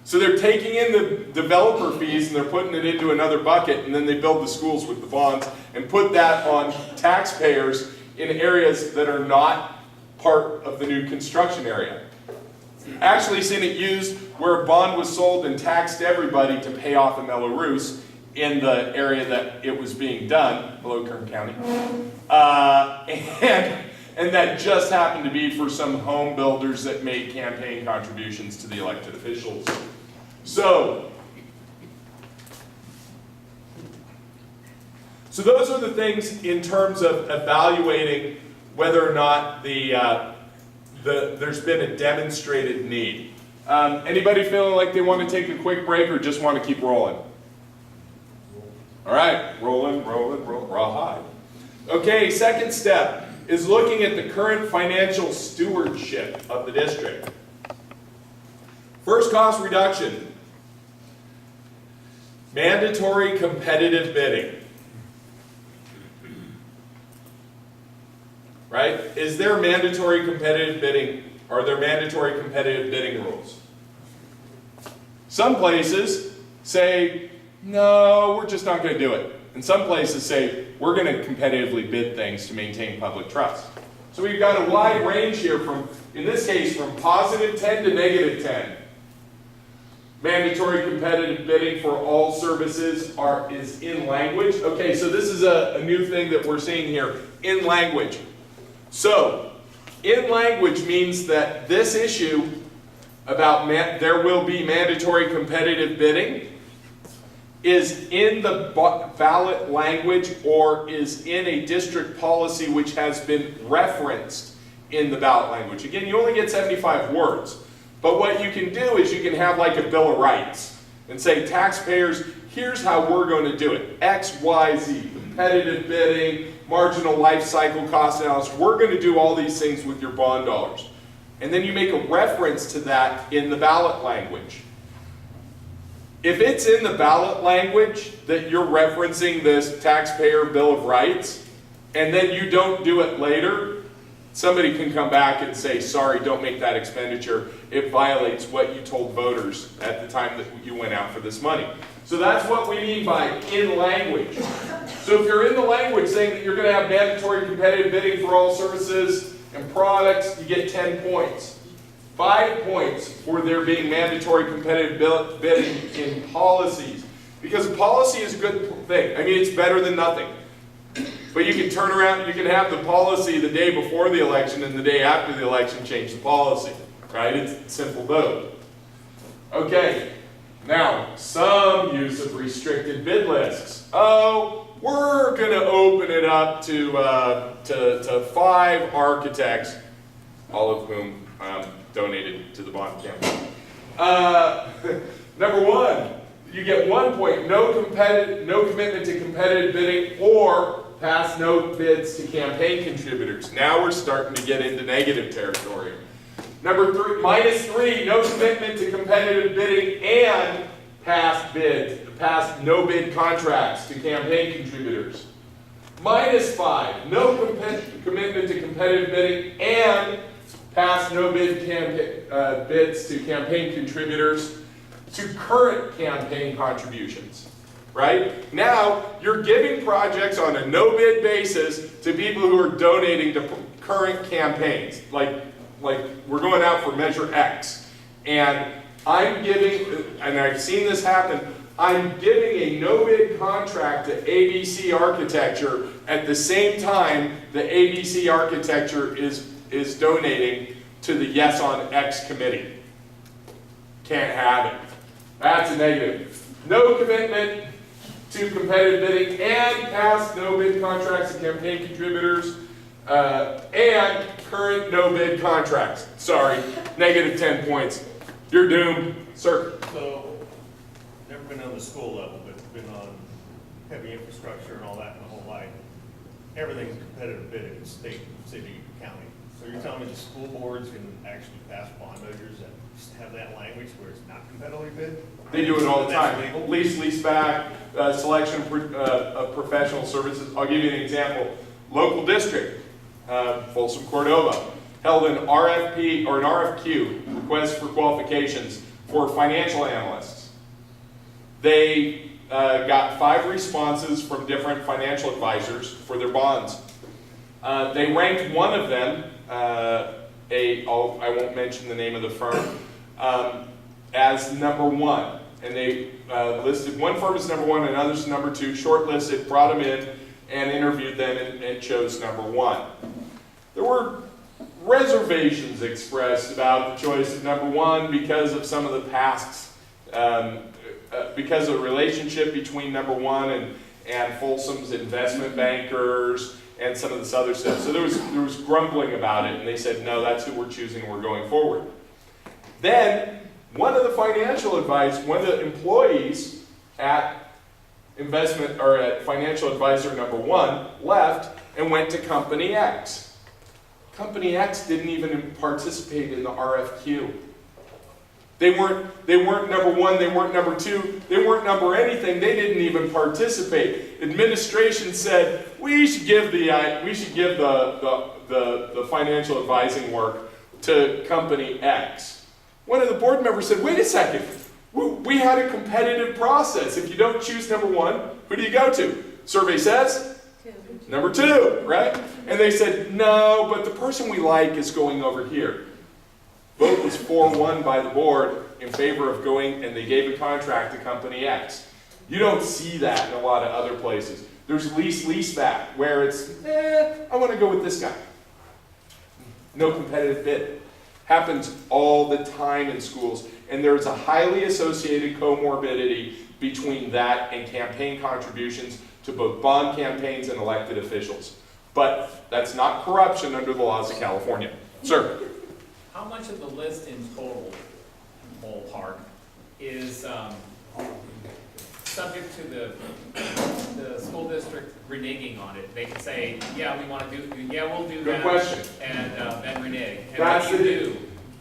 So they're taking in the developer fees and they're putting it into another bucket, and then they build the schools with the bonds and put that on taxpayers in areas that are not part of the new construction area. Actually seen it used where a bond was sold and taxed everybody to pay off a Mello-Roos in the area that it was being done, below Kern County. And that just happened to be for some home builders that made campaign contributions to the elected officials. So those are the things in terms of evaluating whether or not there's been a demonstrated need. Anybody feeling like they want to take a quick break or just want to keep rolling? All right, rolling, rawhide. Okay, second step is looking at the current financial stewardship of the district. First cost reduction. Mandatory competitive bidding. Right? Is there mandatory competitive bidding? Are there mandatory competitive bidding rules? Some places say, no, we're just not going to do it. And some places say, we're going to competitively bid things to maintain public trust. So we've got a wide range here from, in this case, from +10 to -10. Mandatory competitive bidding for all services is in language. Okay, so this is a new thing that we're seeing here, in language. So, in language means that this issue about there will be mandatory competitive bidding is in the ballot language or is in a district policy which has been referenced in the ballot language. Again, you only get 75 words, but what you can do is you can have like a Bill of Rights and say, taxpayers, here's how we're going to do it. X, Y, Z, competitive bidding, marginal life cycle cost analysis. We're going to do all these things with your bond dollars. And then you make a reference to that in the ballot language. If it's in the ballot language that you're referencing this taxpayer Bill of Rights, and then you don't do it later, somebody can come back and say, sorry, don't make that expenditure. It violates what you told voters at the time that you went out for this money. So that's what we mean by in language. So if you're in the language saying that you're going to have mandatory competitive bidding for all services and products, you get 10 points. 5 points for there being mandatory competitive bidding in policies. Because policy is a good thing. I mean, it's better than nothing. But you can turn around, you can have the policy the day before the election and the day after the election change the policy. Right? It's a simple vote. Okay, now, some use of restricted bid lists. Oh, we're going to open it up to 5 architects, all of whom donated to the bond campaign. Number 1, you get 1 point. No commitment to competitive bidding or pass no bids to campaign contributors. Now we're starting to get into negative territory. Number 3, -3, no commitment to competitive bidding and pass no bid contracts to campaign contributors. -5, no commitment to competitive bidding and pass no bid bids to campaign contributors to current campaign contributions. Right? Now, you're giving projects on a no bid basis to people who are donating to current campaigns. Like we're going out for Measure X, and I'm giving, and I've seen this happen, I'm giving a no-bid contract to ABC Architecture at the same time the ABC Architecture is donating to the Yes on X committee. Can't have it. That's a negative. No commitment to competitive bidding and pass no-bid contracts to campaign contributors. And current no-bid contracts. Sorry, negative 10 points. You're doomed, sir. So, never been on the school level, but been on heavy infrastructure and all that my whole life. Everything's competitive bidding, state, city, county. So you're telling me the school boards can actually pass bond measures that just have that language where it's not competitively bid? They do it all the That's time. legal? Lease back, selection of professional services. I'll give you an example. Local district, Folsom Cordova, held an RFP or an RFQ, request for qualifications, for financial analysts. They got 5 responses from different financial advisors for their bonds. They ranked one of them, I won't mention the name of the firm, as number 1. And they listed one firm as number 1 and others as number 2, shortlisted, brought them in, and interviewed them and chose number 1. There were reservations expressed about the choice of number 1 because of some of the past, because of the relationship between number 1 and Folsom's investment bankers and some of this other stuff. So there was grumbling about it, and they said, no, that's who we're choosing, we're going forward. Then, one of the employees at financial advisor number 1 left and went to Company X. Company X didn't even participate in the RFQ. They weren't number 1, they weren't number 2, they weren't number anything, they didn't even participate. Administration said, we should give the financial advising work to Company X. One of the board members said, wait a second, we had a competitive process. If you don't choose number 1, who do you go to? Survey says? Number 2, right? And they said, no, but the person we like is going over here. Vote was 4-1 by the board in favor of going, and they gave a contract to Company X. You don't see that in a lot of other places. There's lease back, where it's, I want to go with this guy. No competitive bid. Happens all the time in schools, and there's a highly associated comorbidity between that and campaign contributions to both bond campaigns and elected officials. But that's not corruption under the laws of California. Sir? How much of the list in total, ballpark, is subject to the school district reneging on it? They can say, yeah, we want to do, yeah, we'll do Good that. question. And renege. And That's what do you do?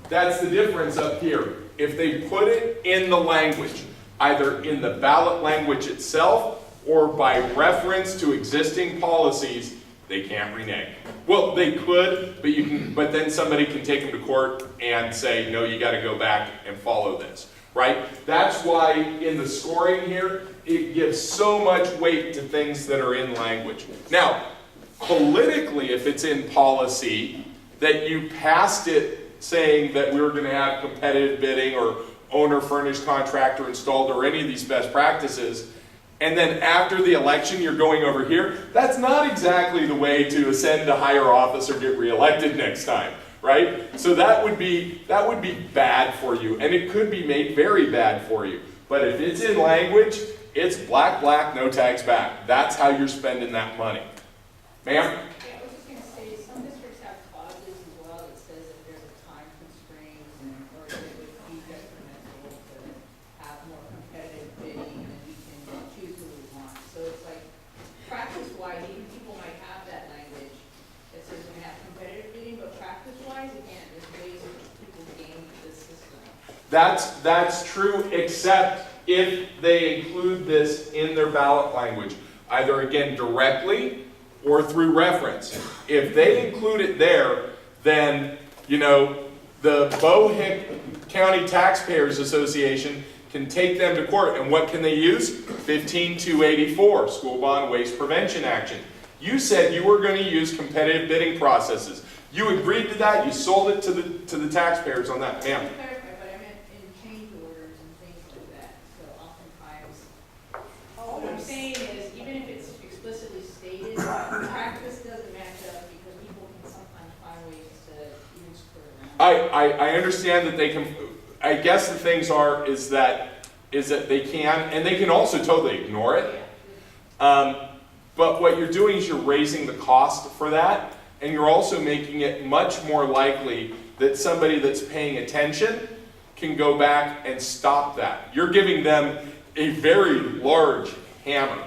That's the difference up here. If they put it in the language, either in the ballot language itself or by reference to existing policies, they can't renege. Well, they could, but then somebody can take them to court and say, no, you got to go back and follow this, right? That's why in the scoring here, it gives so much weight to things that are in language. Now, politically, if it's in policy, that you passed it saying that we were going to have competitive bidding or owner furnished contractor installed or any of these best practices, and then after the election you're going over here, that's not exactly the way to ascend to higher office or get reelected next time, right? So that would be bad for you, and it could be made very bad for you. But if it's in language, it's black, black, no tags back. That's how you're spending that money. Ma'am? Yeah, I was just gonna say, some districts have clauses as well that says if there's a time constraint or if it would be detrimental to have more competitive bidding and we can choose who we want. So it's like, practice-wise, even people might have that language that says we're gonna have competitive bidding, but practice-wise, again, there's ways that people game the system. That's true, except if they include this in their ballot language, either again directly or through reference. If they include it there, then, you know, the Bohick County Taxpayers Association can take them to court, and what can they use? 15284, School Bond Waste Prevention Action. You said you were going to use competitive bidding processes. You agreed to that, you sold it to the taxpayers on that. Ma'am? To clarify, but I meant in change orders and things like that, so oftentimes, what I'm saying is, even if it's explicitly stated, practice doesn't match up because people can sometimes find ways to even screw around. I understand that they can, I guess the things is that they can, and they can also totally ignore it. But what you're doing is you're raising the cost for that, and you're also making it much more likely that somebody that's paying attention can go back and stop that. You're giving them a very large hammer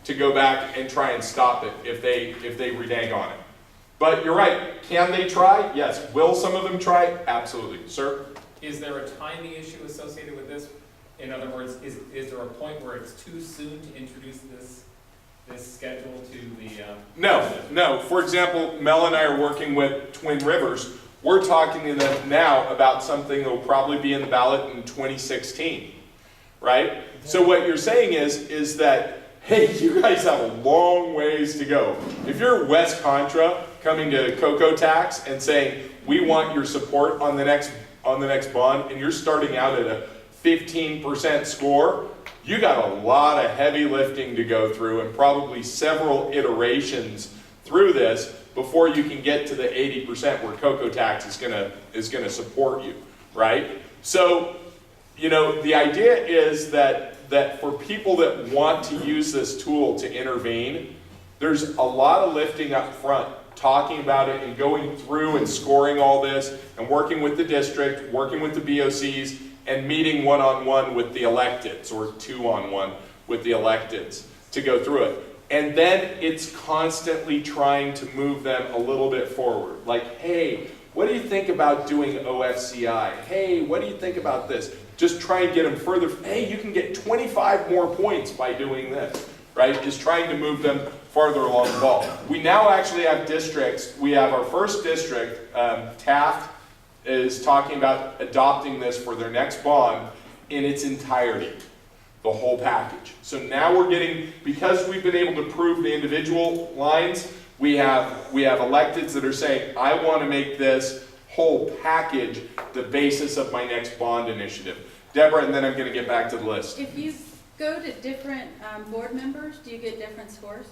to go back and try and stop it if they renege on it. But you're right, can they try? Yes. Will some of them try? Absolutely. Sir? Is there a timing issue associated with this? In other words, is there a point where it's too soon to introduce this schedule to the? No. For example, Mel and I are working with Twin Rivers. We're talking to them now about something that will probably be in the ballot in 2016, right? So what you're saying is that, hey, you guys have a long ways to go. If you're West Contra coming to Cocoa Tax and saying, we want your support on the next bond, and you're starting out at a 15% score, you got a lot of heavy lifting to go through and probably several iterations through this before you can get to the 80% where Cocoa Tax is gonna support you, right? So, you know, the idea is that for people that want to use this tool to intervene, there's a lot of lifting up front, talking about it and going through and scoring all this and working with the district, working with the BOCs, and meeting one-on-one with the electeds or two-on-one with the electeds to go through it. And then it's constantly trying to move them a little bit forward. Like, hey, what do you think about doing OFCI? Hey, what do you think about this? Just try and get them further. Hey, you can get 25 more points by doing this, right? Is trying to move them farther along the ball. We now actually have districts. We have our first district, Taft, is talking about adopting this for their next bond in its entirety, the whole package. So now we're getting, because we've been able to prove the individual lines, we have electeds that are saying, I want to make this whole package the basis of my next bond initiative. Deborah, and then I'm going to get back to the list. If you go to different board members, do you get different scores?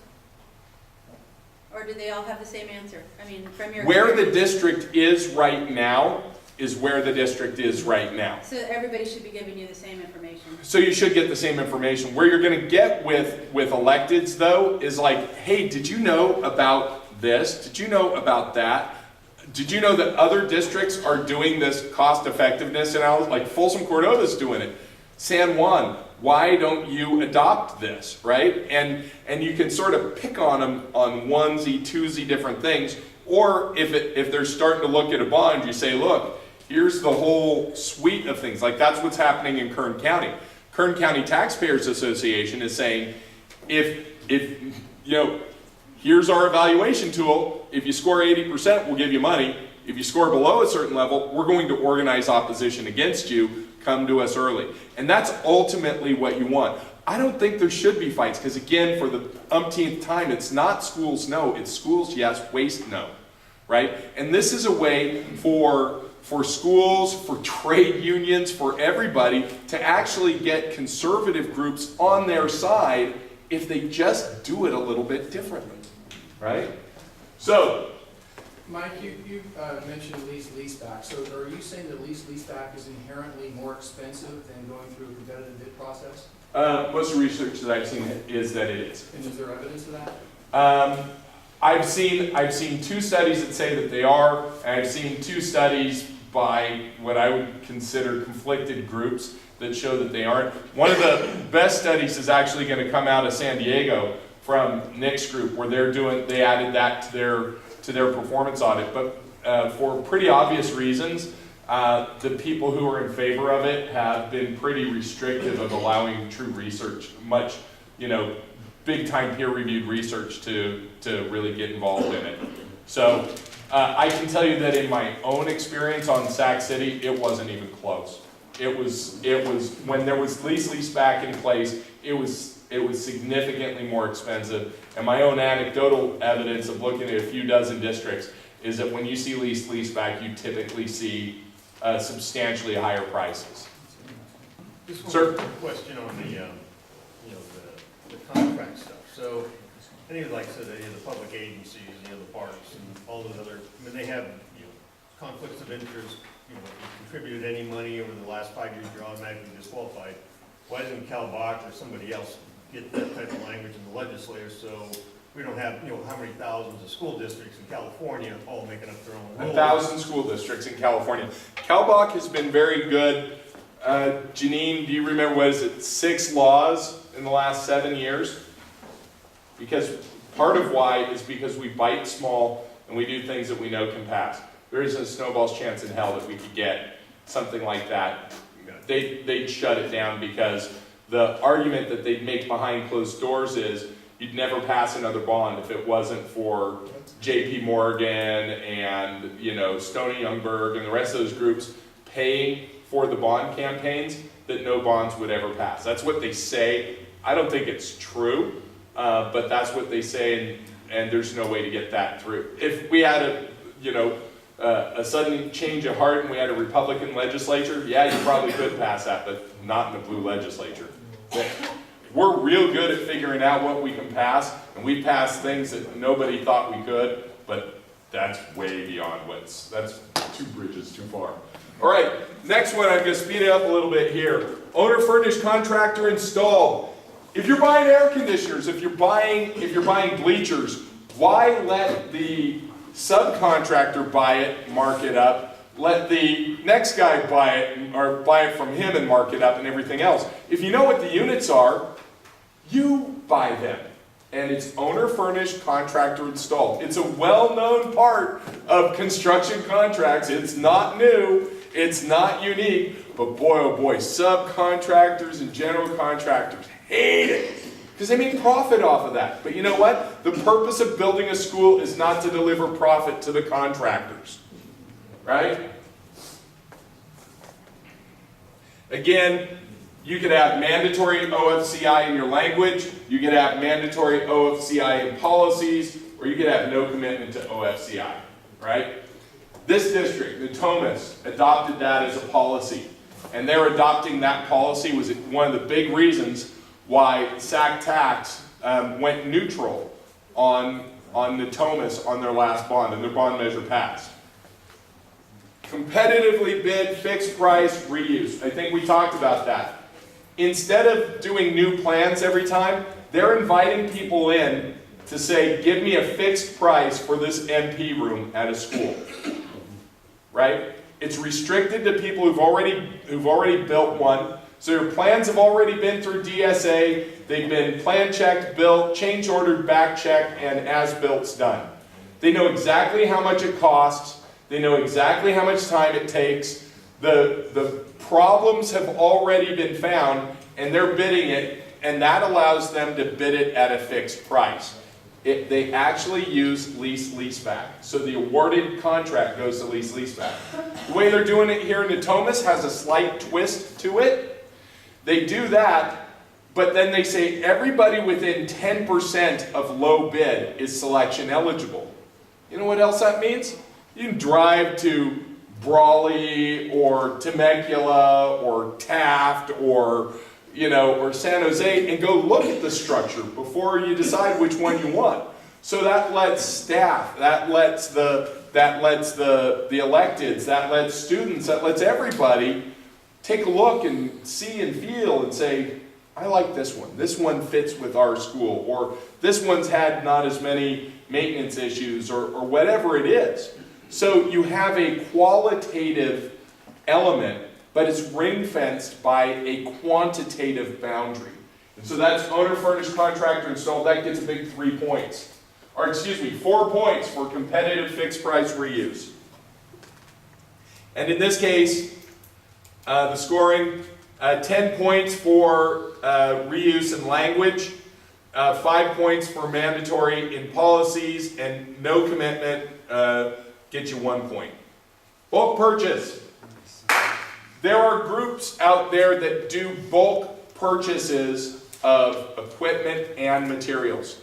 Or do they all have the same answer? I mean, from your Where the district is right now, is where the district is right now. So everybody should be giving you the same information. So you should get the same information. Where you're going to get with electeds, though, is like, hey, did you know about this? Did you know about that? Did you know that other districts are doing this cost effectiveness analysis? Like Folsom Cordova's doing it. San Juan, why don't you adopt this, right? And you can sort of pick on them on onesie, twosie different things. Or if they're starting to look at a bond, you say, look, here's the whole suite of things. Like that's what's happening in Kern County. Kern County Taxpayers Association is saying, if you know, here's our evaluation tool. If you score 80%, we'll give you money. If you score below a certain level, we're going to organize opposition against you. Come to us early. And that's ultimately what you want. I don't think there should be fights because, again, for the umpteenth time, it's not schools no, it's schools yes, waste no, right? And this is a way for schools, for trade unions, for everybody to actually get conservative groups on their side if they just do it a little bit differently, right? So, Mike, you mentioned leaseback. So are you saying that leaseback is inherently more expensive than going through a competitive bid process? most of the research that I've seen is that it is. And is there evidence of that? I've seen two studies that say that they are, and I've seen two studies by what I would consider conflicted groups that show that they aren't. One of the best studies is actually going to come out of San Diego from Nick's group, where they added that to their performance audit. But for pretty obvious reasons, the people who are in favor of it have been pretty restrictive of allowing true research, much, big time peer-reviewed research to really get involved in it. So I can tell you that in my own experience on Sac City, it wasn't even close. It was when there was lease-back in place, it was significantly more expensive. And my own anecdotal evidence of looking at a few dozen districts is that when you see lease-back, you typically see substantially higher prices. Just Sir? one question on the contract stuff. So, any of, like I said, any of the public agencies, the parks and all those other, they have, conflicts of interest. If you contributed any money over the last 5 years, you're automatically disqualified. Why doesn't Cal Bach or somebody else get that type of language in the legislature so we don't have, how many thousands of school districts in California all making up their own rules? 1,000 school districts in California. Cal Bach has been very good. Janine, do you remember, 6 laws in the last 7 years? Because part of why is because we bite small and we do things that we know can pass. There isn't a snowball's chance in hell that we could get something like that. They'd shut it down because the argument that they'd make behind closed doors is you'd never pass another bond if it wasn't for J.P. Morgan and Stony Youngberg and the rest of those groups paying for the bond campaigns, that no bonds would ever pass. That's what they say. I don't think it's true, but that's what they say, and there's no way to get that through. If we had a sudden change of heart and we had a Republican legislature, yeah, you probably could pass that, but not in the blue legislature. We're real good at figuring out what we can pass, and we pass things that nobody thought we could, but that's way beyond that's 2 bridges too far. All right, next one, I'm going to speed it up a little bit here. Owner furnished, contractor installed. If you're buying air conditioners, if you're buying bleachers, why let the subcontractor buy it, mark it up, let the next guy buy it, or buy it from him and mark it up and everything else? If you know what the units are, you buy them. And it's owner furnished, contractor installed. It's a well-known part of construction contracts. It's not new, it's not unique, but boy oh boy, subcontractors and general contractors hate it because they make profit off of that. But you know what? The purpose of building a school is not to deliver profit to the contractors, right? Again, you could have mandatory OFCI in your language, you could have mandatory OFCI in policies, or you could have no commitment to OFCI, right? This district, Natomas, adopted that as a policy. And their adopting that policy was one of the big reasons why SAC Tax went neutral on Natomas on their last bond, and their bond measure passed. competitively bid, fixed price, reuse. I think we talked about that. Instead of doing new plans every time, they're inviting people in to say, give me a fixed price for this MP room at a school. Right? It's restricted to people who've already built one. So your plans have already been through DSA, they've been plan checked, built, change ordered, back checked, and as-built's done. They know exactly how much it costs, they know exactly how much time it takes, the problems have already been found, and they're bidding it, and that allows them to bid it at a fixed price. They actually use lease-leaseback. So the awarded contract goes to lease-leaseback. The way they're doing it here in Natomas has a slight twist to it. They do that, but then they say everybody within 10% of low bid is selection eligible. You know what else that means? You can drive to Brawley or Temecula or Taft or San Jose and go look at the structure before you decide which one you want. So that lets staff, that lets the electeds, that lets students, that lets everybody take a look and see and feel and say, I like this one. This one fits with our school, or this one's had not as many maintenance issues, or whatever it is. So you have a qualitative element, but it's ring-fenced by a quantitative boundary. And so that's owner, furnished, contractor, installed. That gets a big 3 points. Or 4 points for competitive fixed price reuse. And in this case, the scoring, 10 points for reuse and language, 5 points for mandatory in policies, and no commitment gets you 1 point. Bulk purchase. There are groups out there that do bulk purchases of equipment and materials.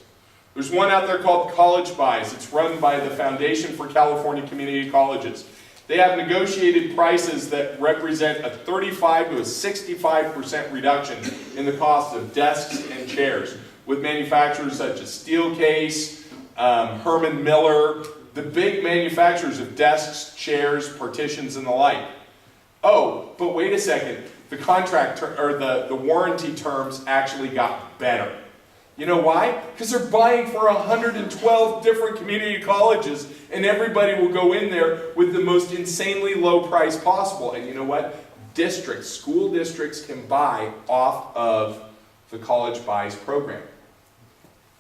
There's one out there called College Buys. It's run by the Foundation for California Community Colleges. They have negotiated prices that represent a 35 to a 65% reduction in the cost of desks and chairs, with manufacturers such as Steelcase, Herman Miller, the big manufacturers of desks, chairs, partitions, and the like. Oh, but wait a second. The contract or the warranty terms actually got better. You know why? Because they're buying for 112 different community colleges, and everybody will go in there with the most insanely low price possible. And you know what? School districts can buy off of the College Buys program.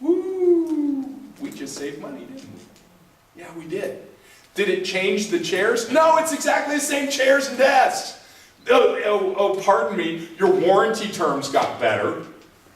Woo! We just saved money, didn't we? Yeah, we did. Did it change the chairs? No, it's exactly the same chairs and desks. Oh, pardon me, your warranty terms got better.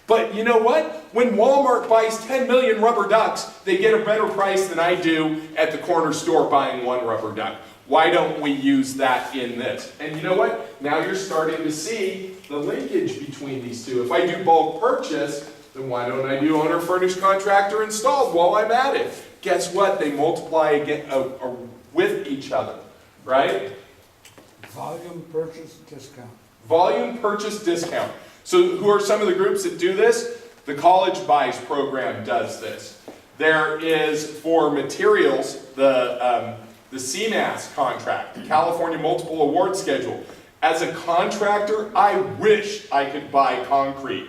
But you know what? When Walmart buys 10 million rubber ducks, they get a better price than I do at the corner store buying one rubber duck. Why don't we use that in this? And you know what? Now you're starting to see the linkage between these two. If I do bulk purchase, then why don't I do owner, furnished, contractor, installed while I'm at it? Guess what? They multiply again, with each other, right? Volume purchase discount. Volume purchase discount. So who are some of the groups that do this? The College Buys program does this. There is, for materials, the CMAS contract, the California Multiple Award Schedule. As a contractor, I wish I could buy concrete,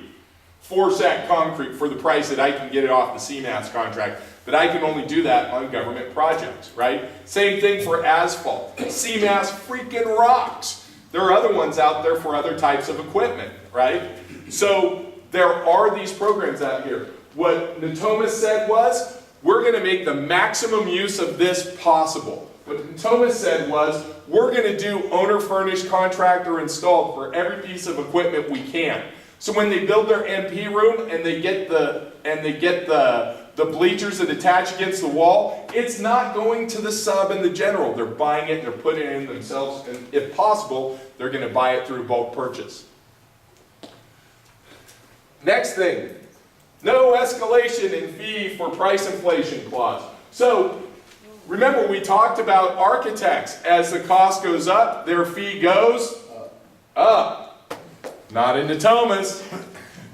4-sack concrete, for the price that I can get it off the CMAS contract. But I can only do that on government projects, right? Same thing for asphalt. CMAS freaking rocks. There are other ones out there for other types of equipment, right? So there are these programs out here. What Natomas said was, we're going to make the maximum use of this possible. What Natomas said was, we're going to do owner furnished, contractor installed for every piece of equipment we can. So when they build their MP room and they get the bleachers that attach against the wall, it's not going to the sub and the general. They're buying it, they're putting it in themselves, and if possible, they're going to buy it through bulk purchase. Next thing, no escalation in fee for price inflation clause. So remember, we talked about architects. As the cost goes up, their fee goes up. Not in Natomas.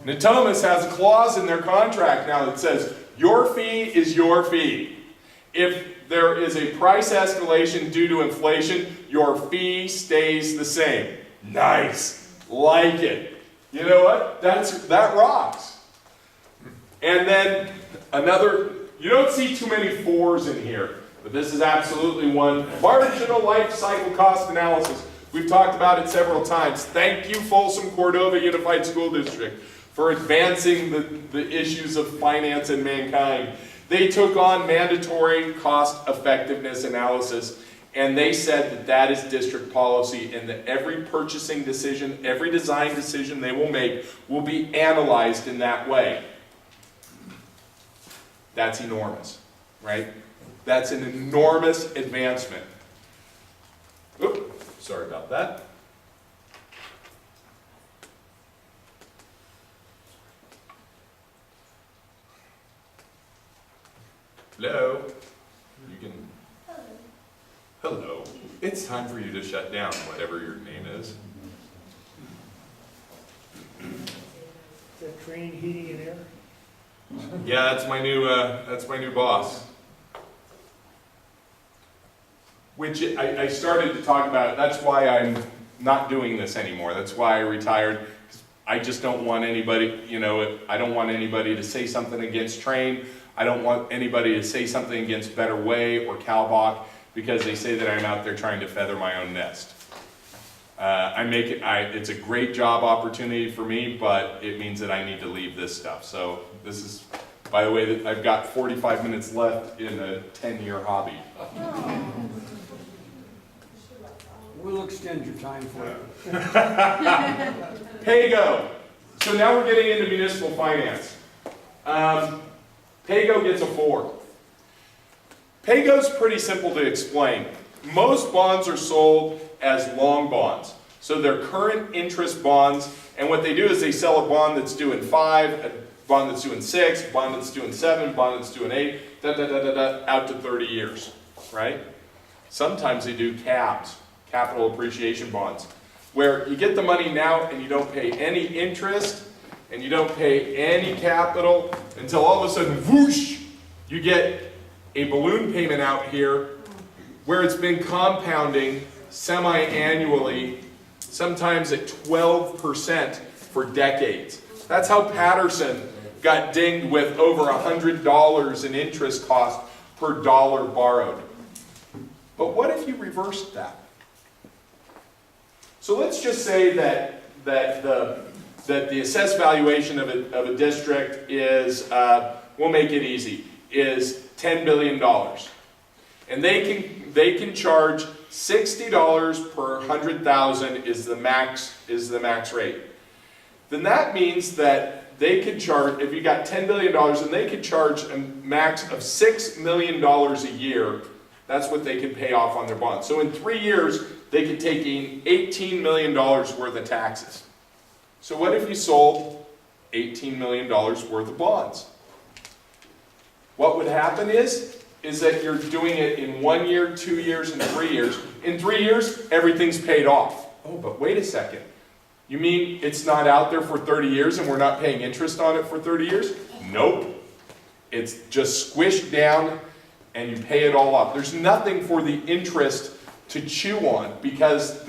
Natomas has a clause in their contract now that says, your fee is your fee. If there is a price escalation due to inflation, your fee stays the same. Nice. Like it. You know what? That rocks. And then another, you don't see too many 4s in here, but this is absolutely one. Marginal life cycle cost analysis. We've talked about it several times. Thank you, Folsom Cordova Unified School District, for advancing the issues of finance and mankind. They took on mandatory cost effectiveness analysis, and they said that that is district policy, and that every purchasing decision, every design decision they will make will be analyzed in that way. That's enormous, right? That's an enormous advancement. Oop, sorry about that. Hello? You can... Hello. It's time for you to shut down, whatever your name is. Is that training, heating, and air? Yeah, that's my new boss. Which I started to talk about. That's why I'm not doing this anymore. That's why I retired. I just don't want anybody, you know, I don't want anybody to say something against Train. I don't want anybody to say something against Better Way or Calbach because they say that I'm out there trying to feather my own nest. It's a great job opportunity for me, but it means that I need to leave this stuff. So this is, by the way, that I've got 45 minutes left in a 10-year hobby. We'll extend your time for you. PAYGO. So now we're getting into municipal finance. PAYGO gets a 4. PAYGO's pretty simple to explain. Most bonds are sold as long bonds. So they're current interest bonds, and what they do is they sell a bond that's due in 5, a bond that's due in 6, a bond that's due in 7, a bond that's due in 8, out to 30 years, right? Sometimes they do CABs, capital appreciation bonds, where you get the money now and you don't pay any interest and you don't pay any capital until all of a sudden, whoosh, you get a balloon payment out here where it's been compounding semi-annually, sometimes at 12% for decades. That's how Patterson got dinged with over $100 in interest cost per dollar borrowed. But what if you reversed that? So let's just say that the assessed valuation of a district is, we'll make it easy, is $10 billion. And they can charge $60 per 100,000 is the max rate. Then that means that they could charge, if you got $10 billion, and they could charge a max of $6 million a year. That's what they could pay off on their bonds. So in 3 years, they could take in $18 million worth of taxes. So what if you sold $18 million worth of bonds? What would happen is that you're doing it in 1 year, 2 years, and 3 years. In 3 years, everything's paid off. Oh, but wait a second. You mean it's not out there for 30 years and we're not paying interest on it for 30 years? Nope. It's just squished down and you pay it all off. There's nothing for the interest to chew on because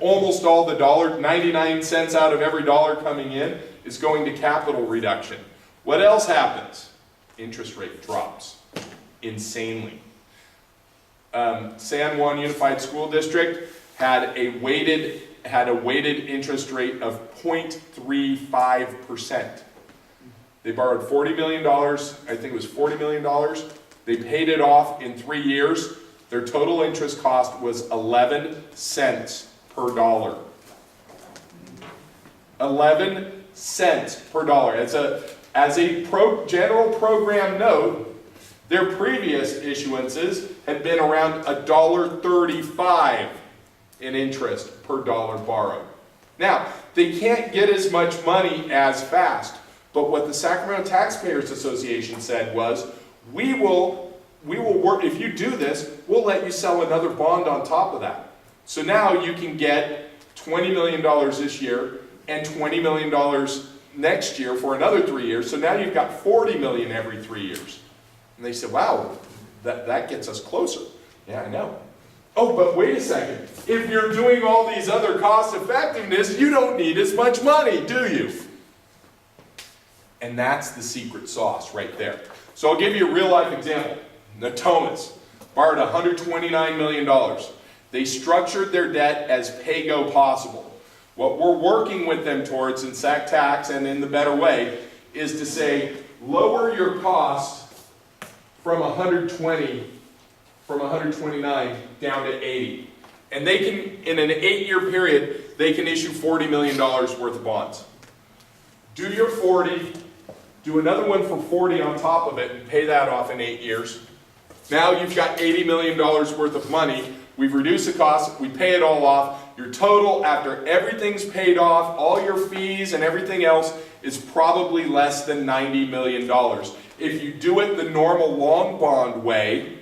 almost all the dollar, 99 cents out of every dollar coming in is going to capital reduction. What else happens? Interest rate drops insanely. San Juan Unified School District had a weighted interest rate of 0.35%. They borrowed $40 million, I think it was $40 million. They paid it off in 3 years. Their total interest cost was 11 cents per dollar. 11 cents per dollar. As a general program note, their previous issuances had been around $1.35 in interest per dollar borrowed. Now, they can't get as much money as fast, but what the Sacramento Taxpayers Association said was, we will work, if you do this, we'll let you sell another bond on top of that. So now you can get $20 million this year and $20 million next year for another 3 years. So now you've got $40 million every 3 years. And they said, wow, that gets us closer. Yeah, I know. Oh, but wait a second. If you're doing all these other cost effectiveness, you don't need as much money, do you? And that's the secret sauce right there. So I'll give you a real life example. Natomas borrowed $129 million. They structured their debt as pay-go possible. What we're working with them towards in SAC Tax and in the Better Way is to say, lower your cost from 129 down to 80. And they can, in an 8-year period, they can issue $40 million worth of bonds. Do your 40, do another one for 40 on top of it, and pay that off in 8 years. Now you've got $80 million worth of money. We've reduced the cost, we pay it all off. Your total, after everything's paid off, all your fees and everything else, is probably less than $90 million. If you do it the normal long bond way,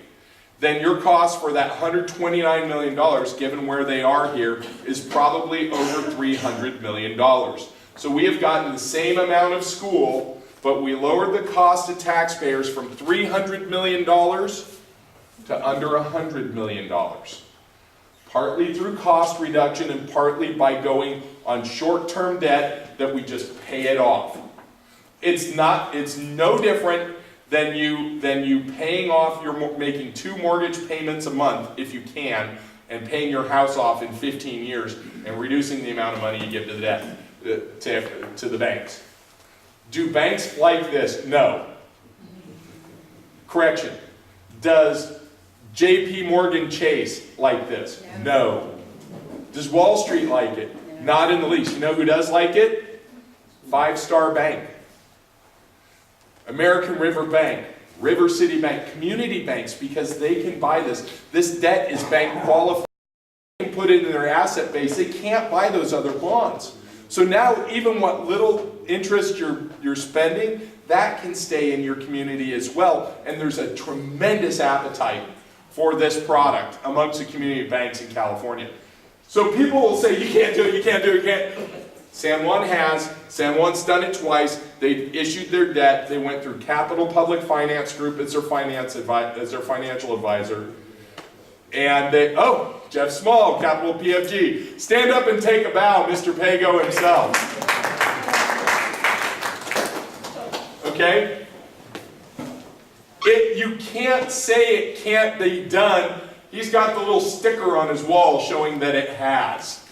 then your cost for that $129 million, given where they are here, is probably over $300 million. So we have gotten the same amount of school, but we lowered the cost to taxpayers from $300 million to under $100 million. Partly through cost reduction and partly by going on short-term debt that we just pay it off. It's no different than you paying off, making 2 mortgage payments a month if you can, and paying your house off in 15 years and reducing the amount of money you give to the debt, to the banks. Do banks like this? No. Correction. Does JP Morgan Chase like this? No. Does Wall Street like it? Not in the least. You know who does like it? Five Star Bank, American River Bank, River City Bank, community banks, because they can buy this. This debt is bank qualified. They can put it in their asset base. They can't buy those other bonds. So now even what little interest you're spending, that can stay in your community as well. And there's a tremendous appetite for this product amongst the community banks in California. So people will say, you can't do it, you can't do it, you can't. San Juan has. San Juan's done it twice. They issued their debt. They went through Capital Public Finance Group as their financial advisor. And they, oh, Jeff Small, Capital PFG. Stand up and take a bow, Mr. Pago himself. Okay? You can't say it can't be done. He's got the little sticker on his wall showing that it has.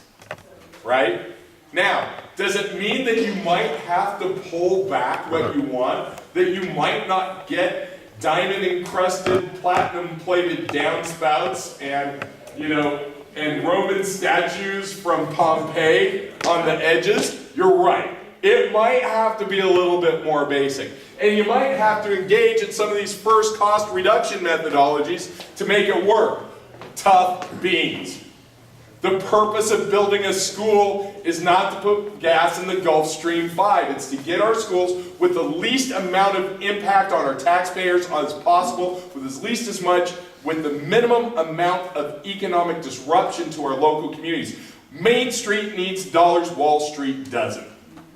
Right? Now, does it mean that you might have to pull back what you want? That you might not get diamond-encrusted, platinum-plated downspouts and, and Roman statues from Pompeii on the edges? You're right. It might have to be a little bit more basic. And you might have to engage in some of these first cost reduction methodologies to make it work. Tough beans. The purpose of building a school is not to put gas in the Gulf Stream 5. It's to get our schools with the least amount of impact on our taxpayers as possible, with with the minimum amount of economic disruption to our local communities. Main Street needs dollars, Wall Street doesn't.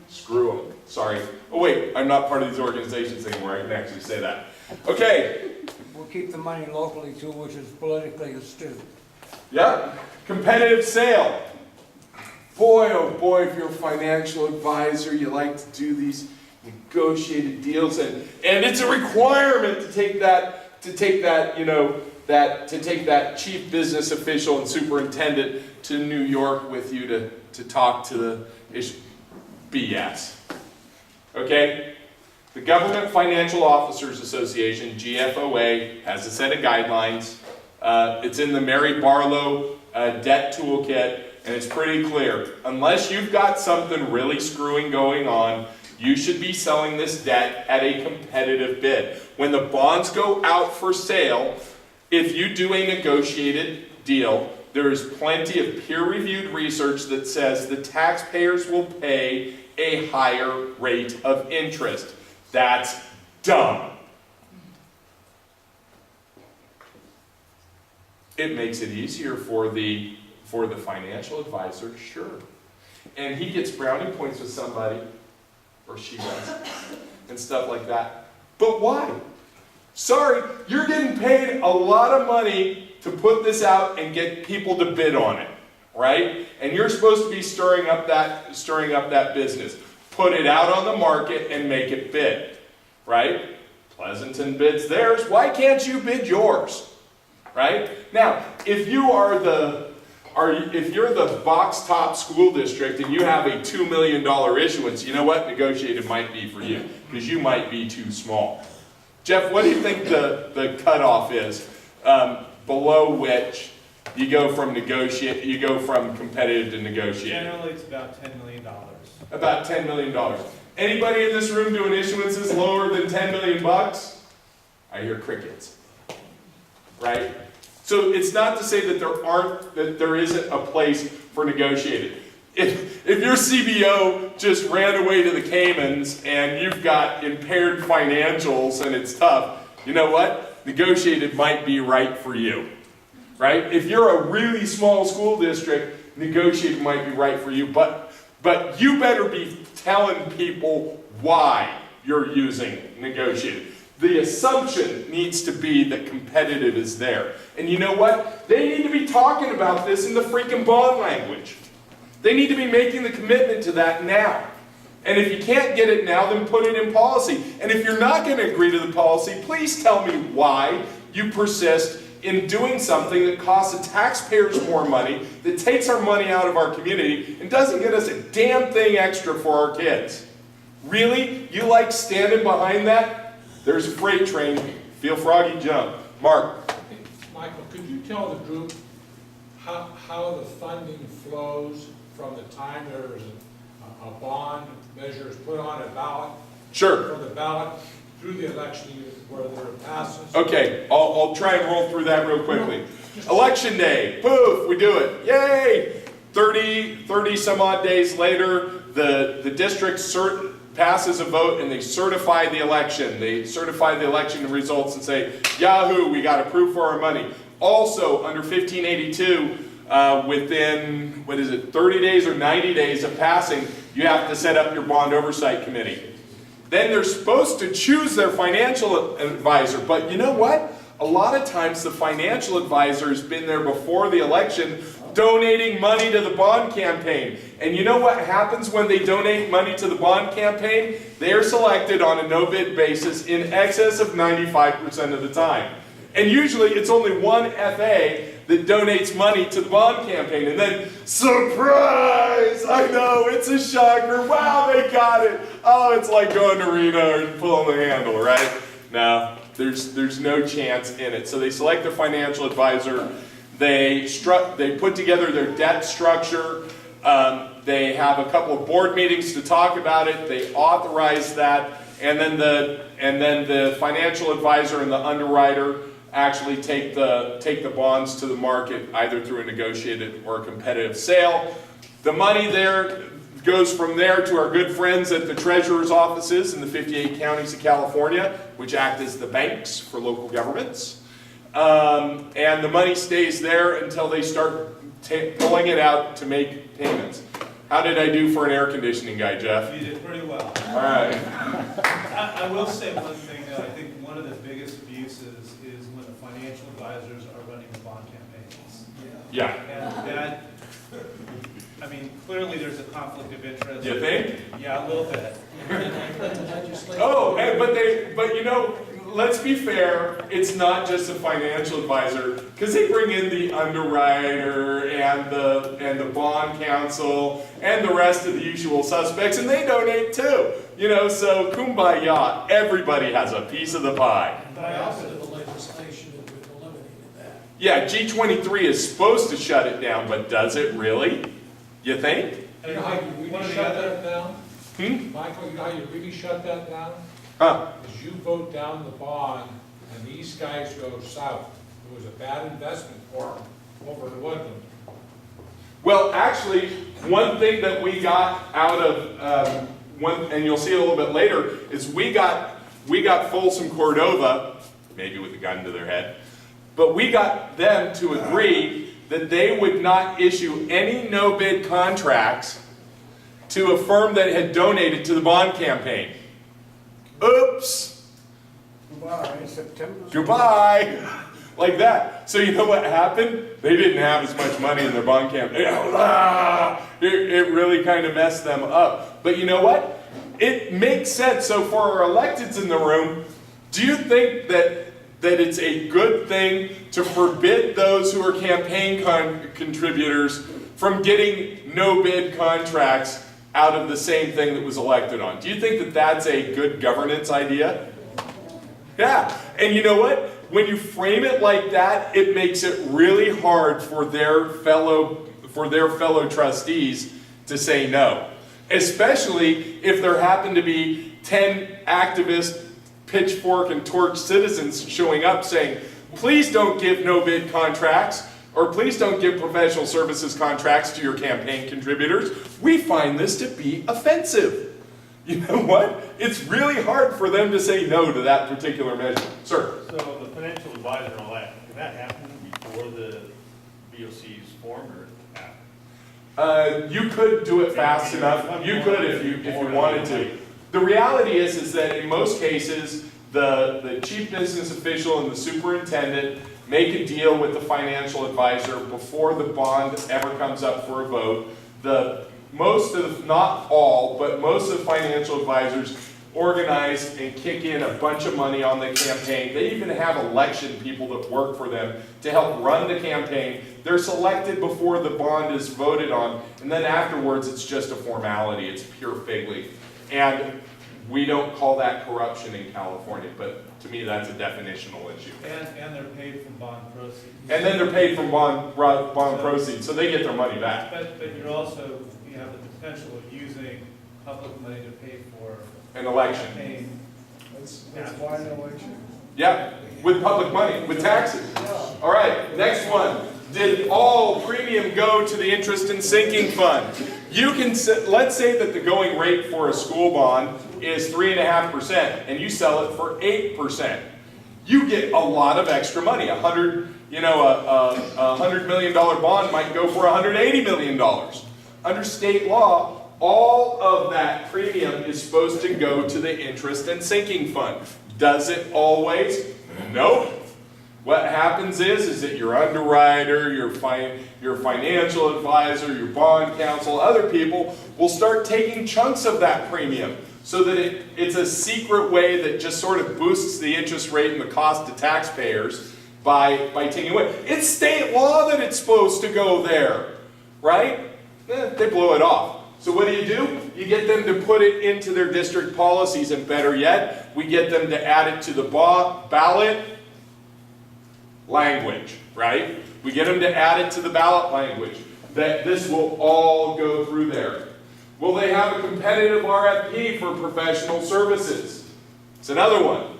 Screw them. Sorry. Oh wait, I'm not part of these organizations anymore. I can actually say that. Okay. We'll keep the money locally too, which is politically astute. Yep. Competitive sale. Boy, oh boy, if you're a financial advisor, you like to do these negotiated deals, and it's a requirement to take that chief business official and superintendent to New York with you to talk to the issue. BS. Okay? The Government Financial Officers Association, GFOA, has a set of guidelines. It's in the Mary Barlow Debt Toolkit, and it's pretty clear. Unless you've got something really screwing going on, you should be selling this debt at a competitive bid. When the bonds go out for sale, if you do a negotiated deal, there is plenty of peer-reviewed research that says the taxpayers will pay a higher rate of interest. That's dumb. It makes it easier for the financial advisor, sure. And he gets brownie points with somebody, or she does, and stuff like that. But why? Sorry, you're getting paid a lot of money to put this out and get people to bid on it, right? And you're supposed to be stirring up that business. Put it out on the market and make it bid, right? Pleasanton bids theirs. Why can't you bid yours, right? Now, if you're the box top school district and you have a $2 million issuance, you know what? Negotiated might be for you because you might be too small. Jeff, what do you think the cutoff is below which you go from competitive to negotiated? Generally, it's about $10 million. About $10 million. Anybody in this room doing issuances lower than $10 million bucks? I hear crickets. Right? So it's not to say that there isn't a place for negotiated. If your CBO just ran away to the Caymans and you've got impaired financials and it's tough, you know what? Negotiated might be right for you. Right? If you're a really small school district, negotiated might be right for you, but you better be telling people why you're using negotiated. The assumption needs to be that competitive is there. And you know what? They need to be talking about this in the freaking bond language. They need to be making the commitment to that now. And if you can't get it now, then put it in policy. And if you're not going to agree to the policy, please tell me why you persist in doing something that costs the taxpayers more money, that takes our money out of our community, and doesn't get us a damn thing extra for our kids. Really? You like standing behind that? There's a freight train. Feel froggy jump. Mark. Michael, could you tell the group how the funding flows from the time there's a bond measure is put on a ballot? Sure. From the ballot through the election year, whether it passes? Okay, I'll try and roll through that real quickly. Election day, poof, we do it. Yay! 30 some odd days later, the district passes a vote and they certify the election. They certify the election results and say, Yahoo, we got approved for our money. Also, under 1582, within, 30 days or 90 days of passing, you have to set up your bond oversight committee. Then they're supposed to choose their financial advisor, but you know what? A lot of times the financial advisor has been there before the election donating money to the bond campaign. And you know what happens when they donate money to the bond campaign? They are selected on a no-bid basis in excess of 95% of the time. And usually it's only one FA that donates money to the bond campaign. And then, surprise! I know, it's a shocker. Wow, they got it. Oh, it's like going to Reno and pulling the handle, right? No, there's no chance in it. So they select their financial advisor. They put together their debt structure. They have a couple of board meetings to talk about it. They authorize that. And then the financial advisor and the underwriter actually take the bonds to the market either through a negotiated or a competitive sale. The money there goes from there to our good friends at the treasurer's offices in the 58 counties of California, which act as the banks for local governments. And the money stays there until they start pulling it out to make payments. How did I do for an air conditioning guy, Jeff? You did pretty well. All right. I will say one thing, that I think one of the biggest abuses is when the financial advisors are running the bond campaigns. Yeah. And that, I mean, clearly there's a conflict of interest. You think? Yeah, a little bit. Oh, but you know, let's be fair, it's not just a financial advisor, because they bring in the underwriter and the bond counsel and the rest of the usual suspects, and they donate too. You know, so kumbaya, everybody has a piece of the pie. But I also did the legislation that would eliminate that. Yeah, G23 is supposed to shut it down, but does it really? You think? You know how you really shut that down? Michael, you know how you really shut that down? Huh? Is you vote down the bond and these guys go south. It was a bad investment for them over in Woodland. Well, actually, one thing that we got out of and you'll see it a little bit later, is we got Folsom Cordova, maybe with a gun to their head, but we got them to agree that they would not issue any no-bid contracts to a firm that had donated to the bond campaign. Oops! Goodbye. September. Goodbye. Like that. So you know what happened? They didn't have as much money in their bond campaign. It really kind of messed them up. But you know what? It makes sense. So for our electeds in the room, do you think that it's a good thing to forbid those who are campaign contributors from getting no-bid contracts out of the same thing that was elected on? Do you think that that's a good governance idea? Yeah. And you know what? When you frame it like that, it makes it really hard for their fellow trustees to say no. Especially if there happen to be 10 activist pitchfork and torch citizens showing up saying, please don't give no-bid contracts, or please don't give professional services contracts to your campaign contributors. We find this to be offensive. You know what? It's really hard for them to say no to that particular measure. Sir? So the financial advisor and all that, can that happen before the VOC is formed or after? You could do it fast enough. You could if you wanted to. The reality is that in most cases, the chief business official and the superintendent make a deal with the financial advisor before the bond ever comes up for a vote. Not all, but most of the financial advisors organize and kick in a bunch of money on the campaign. They even have election people that work for them to help run the campaign. They're selected before the bond is voted on, and then afterwards it's just a formality. It's pure fig leaf. And we don't call that corruption in California, but to me that's a definitional issue. And they're paid from bond proceeds. And then they're paid from bond proceeds, so they get their money back. But you have the potential of using public money to pay for An election. campaign. That's why an election. Yeah, with public money, with taxes. All right, next one. Did all premium go to the interest and sinking fund? You can, let's say that the going rate for a school bond is 3.5%, and you sell it for 8%. You get a lot of extra money. A $100 million bond might go for $180 million. Under state law, all of that premium is supposed to go to the interest and sinking fund. Does it always? Nope. What happens is that your underwriter, your financial advisor, your bond counsel, other people will start taking chunks of that premium so that it's a secret way that just sort of boosts the interest rate and the cost to taxpayers by taking away. It's state law that it's supposed to go there, right? They blow it off. So what do? You get them to put it into their district policies, and better yet, we get them to add it to the ballot language, right? We get them to add it to the ballot language, that this will all go through there. Will they have a competitive RFP for professional services? It's another one.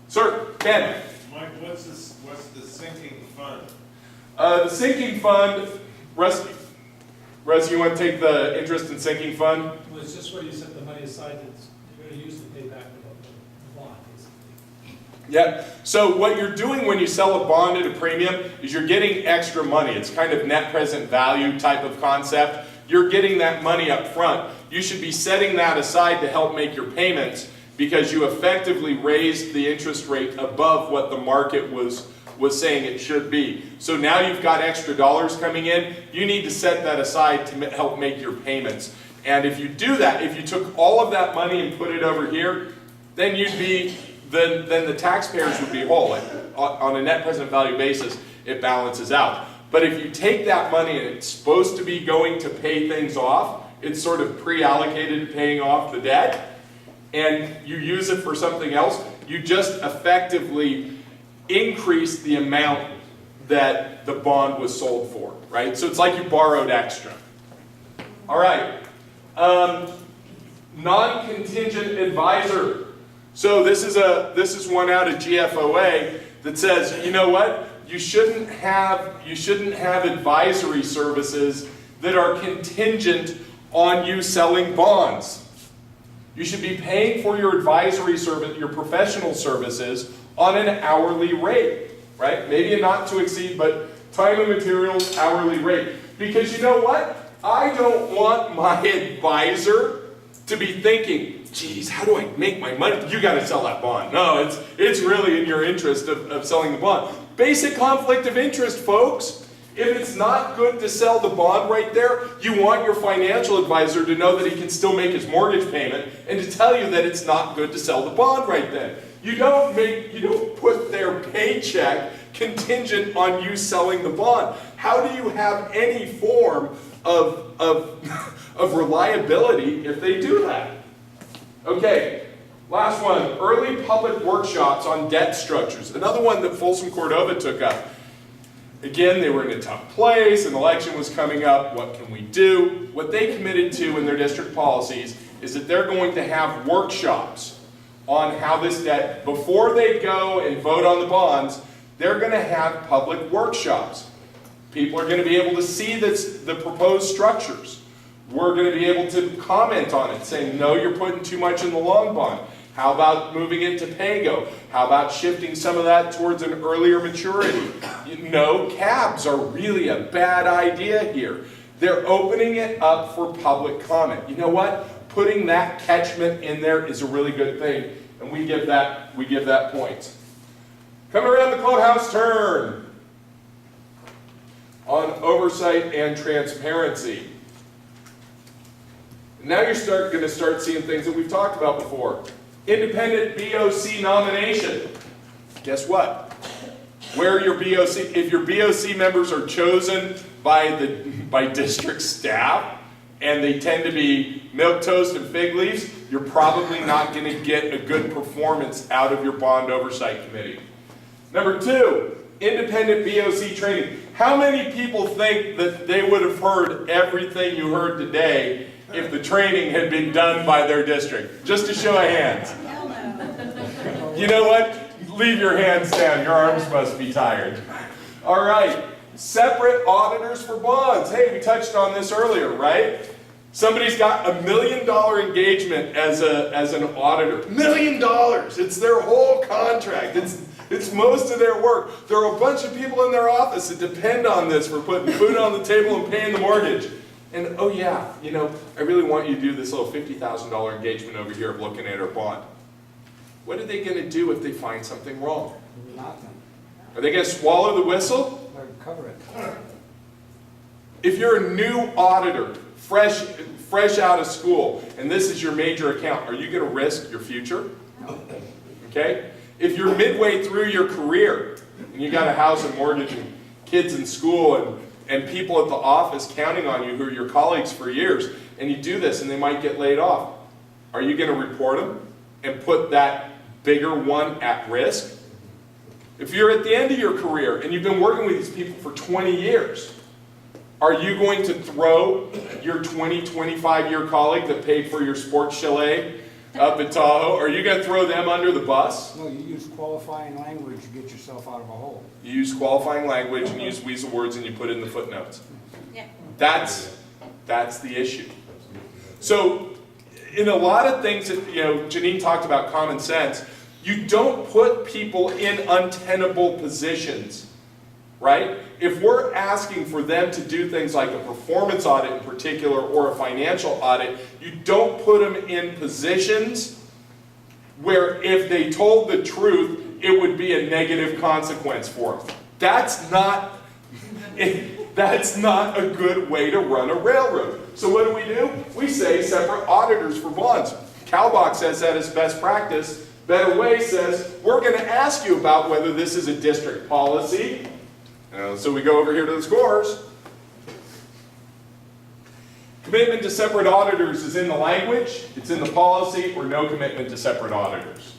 Sir, Ken. Mike, what's the sinking fund? The sinking fund, Rusty, you want to take the interest and sinking fund? Well, it's just where you set the money aside that you're going to use to pay back the bond, basically. Yeah. So what you're doing when you sell a bond at a premium is you're getting extra money. It's kind of net present value type of concept. You're getting that money up front. You should be setting that aside to help make your payments because you effectively raised the interest rate above what the market was saying it should be. So now you've got extra dollars coming in. You need to set that aside to help make your payments. And if you do that, if you took all of that money and put it over here, then then the taxpayers would be whole. On a net present value basis, it balances out. But if you take that money and it's supposed to be going to pay things off, it's sort of pre-allocated to paying off the debt, and you use it for something else, you just effectively increase the amount that the bond was sold for, right? So it's like you borrowed extra. All right. Non-contingent advisor. So this is one out of GFOA that says, you know what? You shouldn't have advisory services that are contingent on you selling bonds. You should be paying for your advisory service, your professional services, on an hourly rate, right? Maybe a not to exceed, but time and materials hourly rate. Because you know what? I don't want my advisor to be thinking, geez, how do I make my money? You gotta sell that bond. No, it's really in your interest of selling the bond. Basic conflict of interest, folks. If it's not good to sell the bond right there, you want your financial advisor to know that he can still make his mortgage payment and to tell you that it's not good to sell the bond right then. You don't put their paycheck contingent on you selling the bond. How do you have any form of reliability if they do that? Okay, last one, early public workshops on debt structures. Another one that Folsom Cordova took up. Again, they were in a tough place, an election was coming up, what can we do? What they committed to in their district policies is that they're going to have workshops on how this debt, before they go and vote on the bonds, they're going to have public workshops. People are going to be able to see the proposed structures. We're going to be able to comment on it, saying, no, you're putting too much in the long bond. How about moving it to PAYGO? How about shifting some of that towards an earlier maturity? Cabs are really a bad idea here. They're opening it up for public comment. You know what? Putting that catchment in there is a really good thing, and we give that points. Coming around the clubhouse turn on oversight and transparency. Now you're going to start seeing things that we've talked about before. Independent BOC nomination. Guess what? Where your BOC, if your BOC members are chosen by district staff and they tend to be milquetoast and fig leaves, you're probably not going to get a good performance out of your bond oversight committee. Number 2, independent BOC training. How many people think that they would have heard everything you heard today if the training had been done by their district? Just a show of hands. Hell no. You know what? Leave your hands down. Your arms must be tired. All right. Separate auditors for bonds. Hey, we touched on this earlier, right? Somebody's got $1 million engagement as an auditor. $1 million. It's their whole contract. It's most of their work. There are a bunch of people in their office that depend on this for putting food on the table and paying the mortgage. And oh yeah, I really want you to do this little $50,000 engagement over here of looking at our bond. What are they going to do if they find something wrong? Nothing. Are they going to swallow the whistle? They'll cover it. If you're a new auditor, fresh out of school, and this is your major account, are you going to risk your future? Okay? If you're midway through your career, and you got a house and mortgage and kids in school and people at the office counting on you who are your colleagues for years, and you do this and they might get laid off, are you going to report them and put that bigger one at risk? If you're at the end of your career and you've been working with these people for 20 years, are you going to throw your 20, 25-year colleague that paid for your sports chalet up at Tahoe, are you going to throw them under the bus? No, you use qualifying language to get yourself out of a hole. You use qualifying language and use weasel words and you put it in the footnotes. Yeah. That's the issue. So, in a lot of things that, Janine talked about common sense, you don't put people in untenable positions, right? If we're asking for them to do things like a performance audit in particular or a financial audit, you don't put them in positions where if they told the truth, it would be a negative consequence for them. That's not a good way to run a railroad. So what do? We say separate auditors for bonds. CalBox says that as best practice. Better Way says, we're going to ask you about whether this is a district policy. So we go over here to the scores. Commitment to separate auditors is in the language, it's in the policy, or no commitment to separate auditors.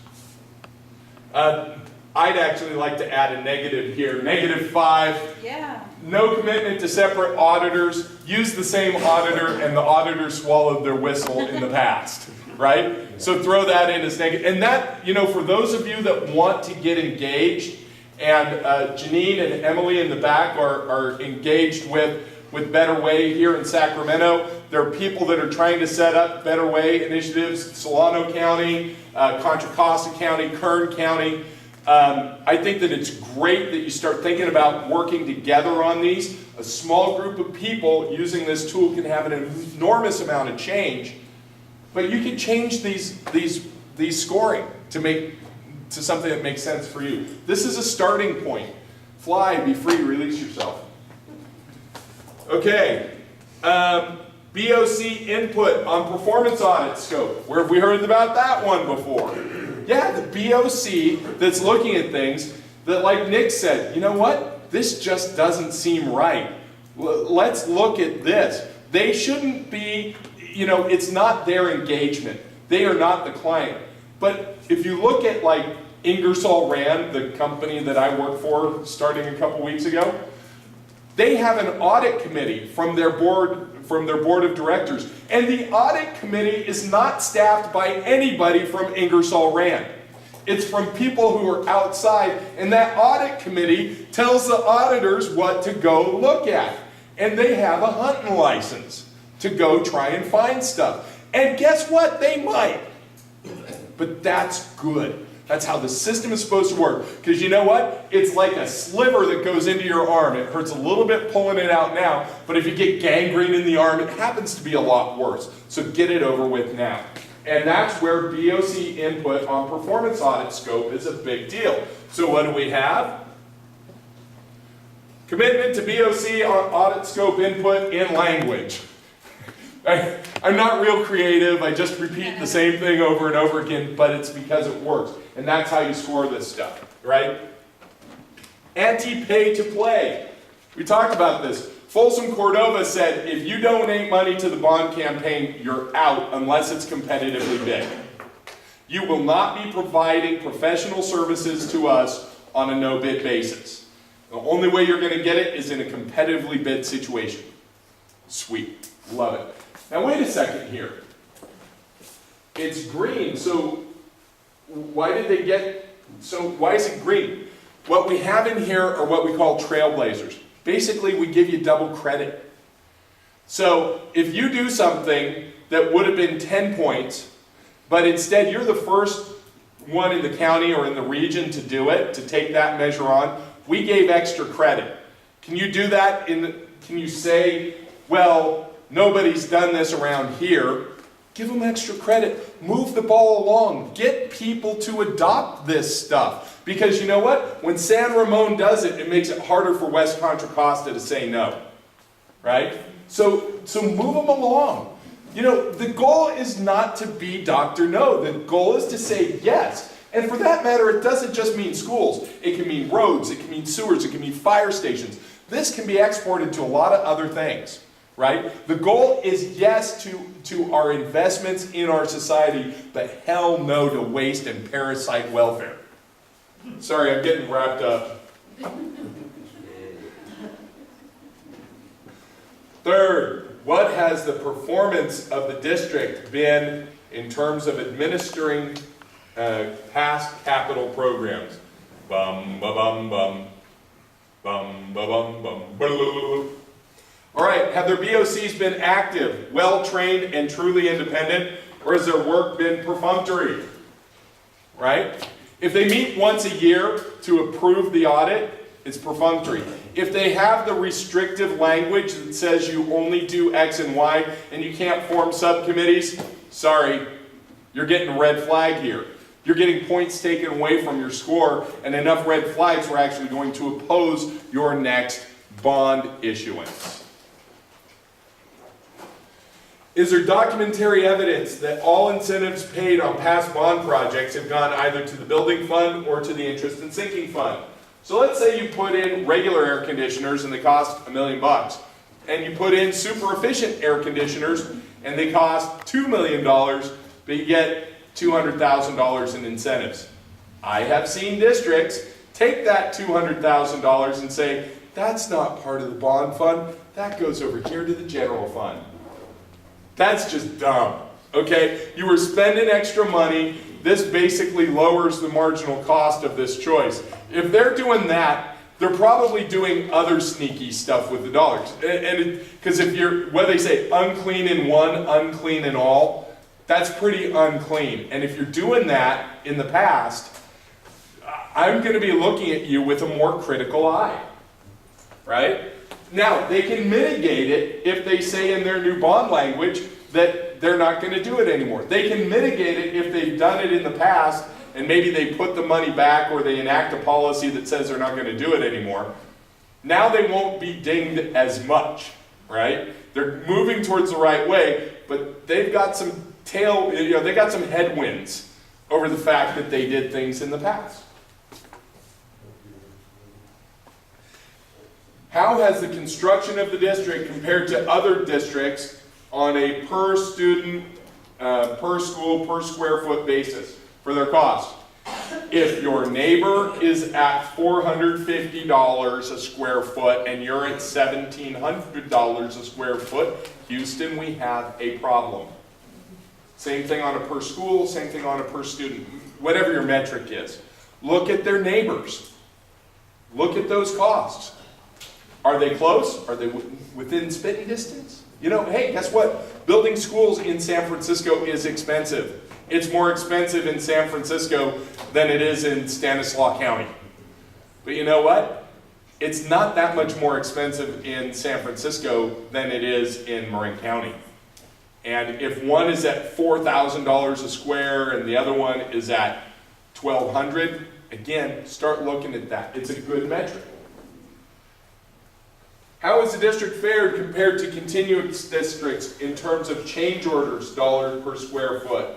I'd actually like to add a negative here, -5. Yeah. No commitment to separate auditors, use the same auditor, and the auditor swallowed their whistle in the past, right? So throw that in as negative. And that, for those of you that want to get engaged, and Janine and Emily in the back are engaged with Better Way here in Sacramento. There are people that are trying to set up Better Way initiatives, Solano County, Contra Costa County, Kern County. I think that it's great that you start thinking about working together on these. A small group of people using this tool can have an enormous amount of change. But you can change these scoring to something that makes sense for you. This is a starting point. Fly, be free, release yourself. Okay. BOC input on performance audit scope. Where have we heard about that one before? Yeah, the BOC that's looking at things that, like Nick said, you know what? This just doesn't seem right. Let's look at this. They shouldn't be, it's not their engagement. They are not the client. But if you look at like Ingersoll Rand, the company that I work for starting a couple weeks ago, they have an audit committee from their board of directors. And the audit committee is not staffed by anybody from Ingersoll Rand. It's from people who are outside, and that audit committee tells the auditors what to go look at. And they have a hunting license to go try and find stuff. And guess what? They might. But that's good. That's how the system is supposed to work. Because you know what? It's like a sliver that goes into your arm. It hurts a little bit pulling it out now, but if you get gangrene in the arm, it happens to be a lot worse. So get it over with now. And that's where BOC input on performance audit scope is a big deal. So what do we have? Commitment to BOC on audit scope input in language. I'm not real creative, I just repeat the same thing over and over again, but it's because it works. And that's how you score this stuff, right? Anti-pay to play. We talked about this. Folsom Cordova said, if you donate money to the bond campaign, you're out unless it's competitively bid. You will not be providing professional services to us on a no-bid basis. The only way you're going to get it is in a competitively bid situation. Sweet. Love it. Now wait a second here. It's green, so why is it green? What we have in here are what we call trailblazers. Basically, we give you double credit. So if you do something that would have been 10 points, but instead you're the first one in the county or in the region to do it, to take that measure on, we gave extra credit. Can you do that? Can you say, well, nobody's done this around here? Give them extra credit. Move the ball along. Get people to adopt this stuff. Because you know what? When San Ramon does it, it makes it harder for West Contra Costa to say no. Right? So move them along. The goal is not to be Dr. No. The goal is to say yes. And for that matter, it doesn't just mean schools. It can mean roads. It can mean sewers. It can mean fire stations. This can be exported to a lot of other things. Right? The goal is yes to our investments in our society, but hell no to waste and parasite welfare. Sorry, I'm getting wrapped up. Third, what has the performance of the district been in terms of administering past capital programs? Bum, ba, bum, bum. Bum, ba, bum, bum. Blah. All right, have their BOCs been active, well-trained, and truly independent, or has their work been perfunctory? Right? If they meet once a year to approve the audit, it's perfunctory. If they have the restrictive language that says you only do X and Y, and you can't form subcommittees, sorry, you're getting a red flag here. You're getting points taken away from your score, and enough red flags we're actually going to oppose your next bond issuance. Is there documentary evidence that all incentives paid on past bond projects have gone either to the building fund or to the interest and sinking fund? So let's say you put in regular air conditioners and they cost $1 million, and you put in super efficient air conditioners and they cost $2 million, but you get $200,000 in incentives. I have seen districts take that $200,000 and say, that's not part of the bond fund, that goes over here to the general fund. That's just dumb, okay? You were spending extra money. This basically lowers the marginal cost of this choice. If they're doing that, they're probably doing other sneaky stuff with the dollars. Because if you're, what they say, unclean in one, unclean in all, that's pretty unclean. And if you're doing that in the past, I'm going to be looking at you with a more critical eye, right? Now, they can mitigate it if they say in their new bond language that they're not going to do it anymore. They can mitigate it if they've done it in the past, and maybe they put the money back or they enact a policy that says they're not going to do it anymore. Now they won't be dinged as much, right? They're moving towards the right way, but they've got some they got some headwinds over the fact that they did things in the past. How has the construction of the district compared to other districts on a per student, per school, per square foot basis for their cost? If your neighbor is at $450 a square foot and you're at $1,700 a square foot, Houston, we have a problem. Same thing on a per school, same thing on a per student, whatever your metric is. Look at their neighbors. Look at those costs. Are they close? Are they within spitting distance? You know, hey, guess what? Building schools in San Francisco is expensive. It's more expensive in San Francisco than it is in Stanislaus County. But you know what? It's not that much more expensive in San Francisco than it is in Marin County. And if one is at $4,000 a square and the other one is at $1,200, again, start looking at that. It's a good metric. How is the district fared compared to continuous districts in terms of change orders, dollars per square foot,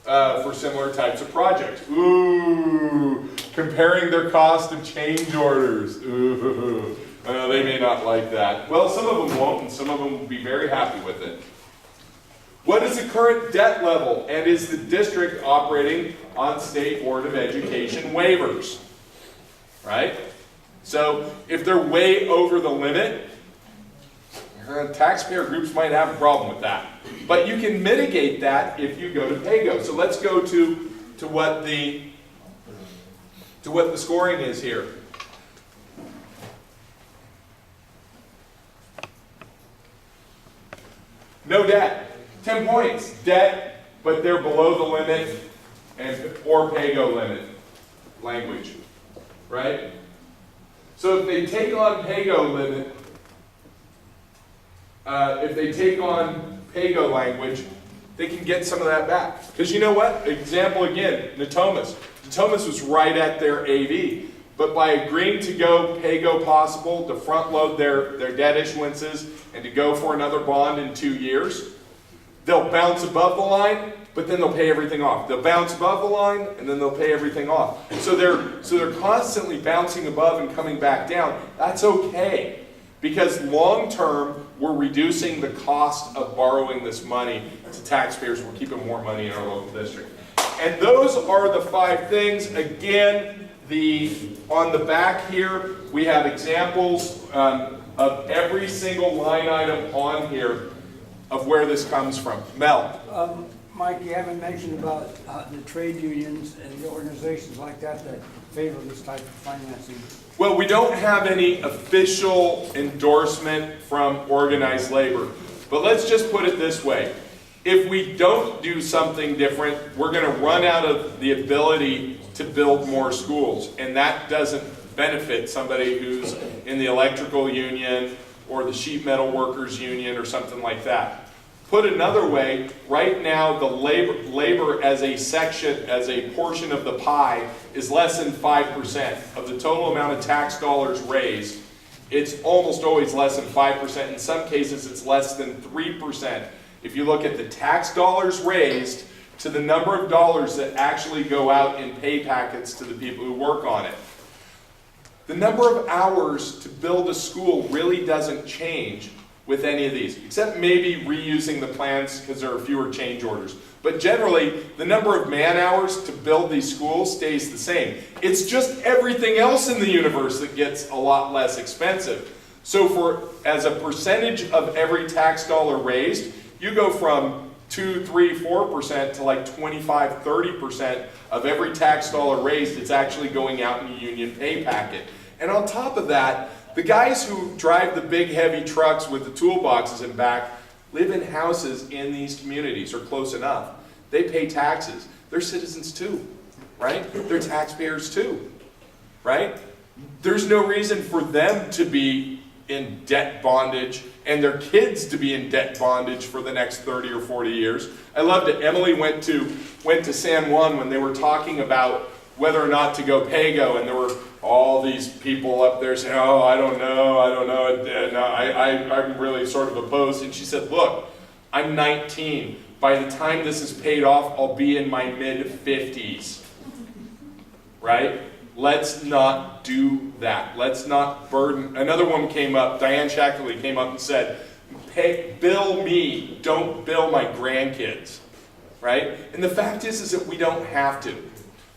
for similar types of projects? Ooh, comparing their cost of change orders. Ooh, they may not like that. Well, some of them won't, and some of them will be very happy with it. What is the current debt level, and is the district operating on State Board of Education waivers? Right? So if they're way over the limit, taxpayer groups might have a problem with that. But you can mitigate that if you go to PAYGO. So let's go to what the scoring is here. No debt. 10 points. Debt, but they're below the limit, or PAYGO limit language. Right? So if they take on PAYGO limit, if they take on PAYGO language, they can get some of that back. Because you know what? Example again, Natomas. Natomas was right at their AV. But by agreeing to go PAYGO possible, to front load their debt issuances, and to go for another bond in 2 years, they'll bounce above the line, but then they'll pay everything off. They'll bounce above the line, and then they'll pay everything off. So they're constantly bouncing above and coming back down. That's okay, because long term, we're reducing the cost of borrowing this money to taxpayers. We're keeping more money in our local district. And those are the 5 things. Again, on the back here, we have examples of every single line item on here of where this comes from. Mel. Mike, you haven't mentioned about the trade unions and the organizations like that favor this type of financing. Well, we don't have any official endorsement from organized labor. But let's just put it this way. If we don't do something different, we're going to run out of the ability to build more schools. And that doesn't benefit somebody who's in the electrical union or the sheet metal workers union or something like that. Put another way, right now the labor as a section, as a portion of the pie is less than 5% of the total amount of tax dollars raised. It's almost always less than 5%. In some cases it's less than 3%. If you look at the tax dollars raised to the number of dollars that actually go out in pay packets to the people who work on it. The number of hours to build a school really doesn't change with any of these, except maybe reusing the plans because there are fewer change orders. But generally, the number of man hours to build these schools stays the same. It's just everything else in the universe that gets a lot less expensive. So as a percentage of every tax dollar raised, you go from 2, 3, 4% to like 25, 30% of every tax dollar raised. It's actually going out in a union pay packet. And on top of that, the guys who drive the big heavy trucks with the toolboxes in back live in houses in these communities, or close enough. They pay taxes. They're citizens too, right? They're taxpayers too, right? There's no reason for them to be in debt bondage and their kids to be in debt bondage for the next 30 or 40 years. I loved it. Emily went to San Juan when they were talking about whether or not to go Pago, and there were all these people up there saying, oh, I don't know, and I'm really sort of opposed. And she said, look, I'm 19. By the time this is paid off, I'll be in my mid-50s. Right? Let's not do that. Let's not burden. Another one came up, Diane Shackley came up and said, bill me, don't bill my grandkids. Right? And the fact is that we don't have to.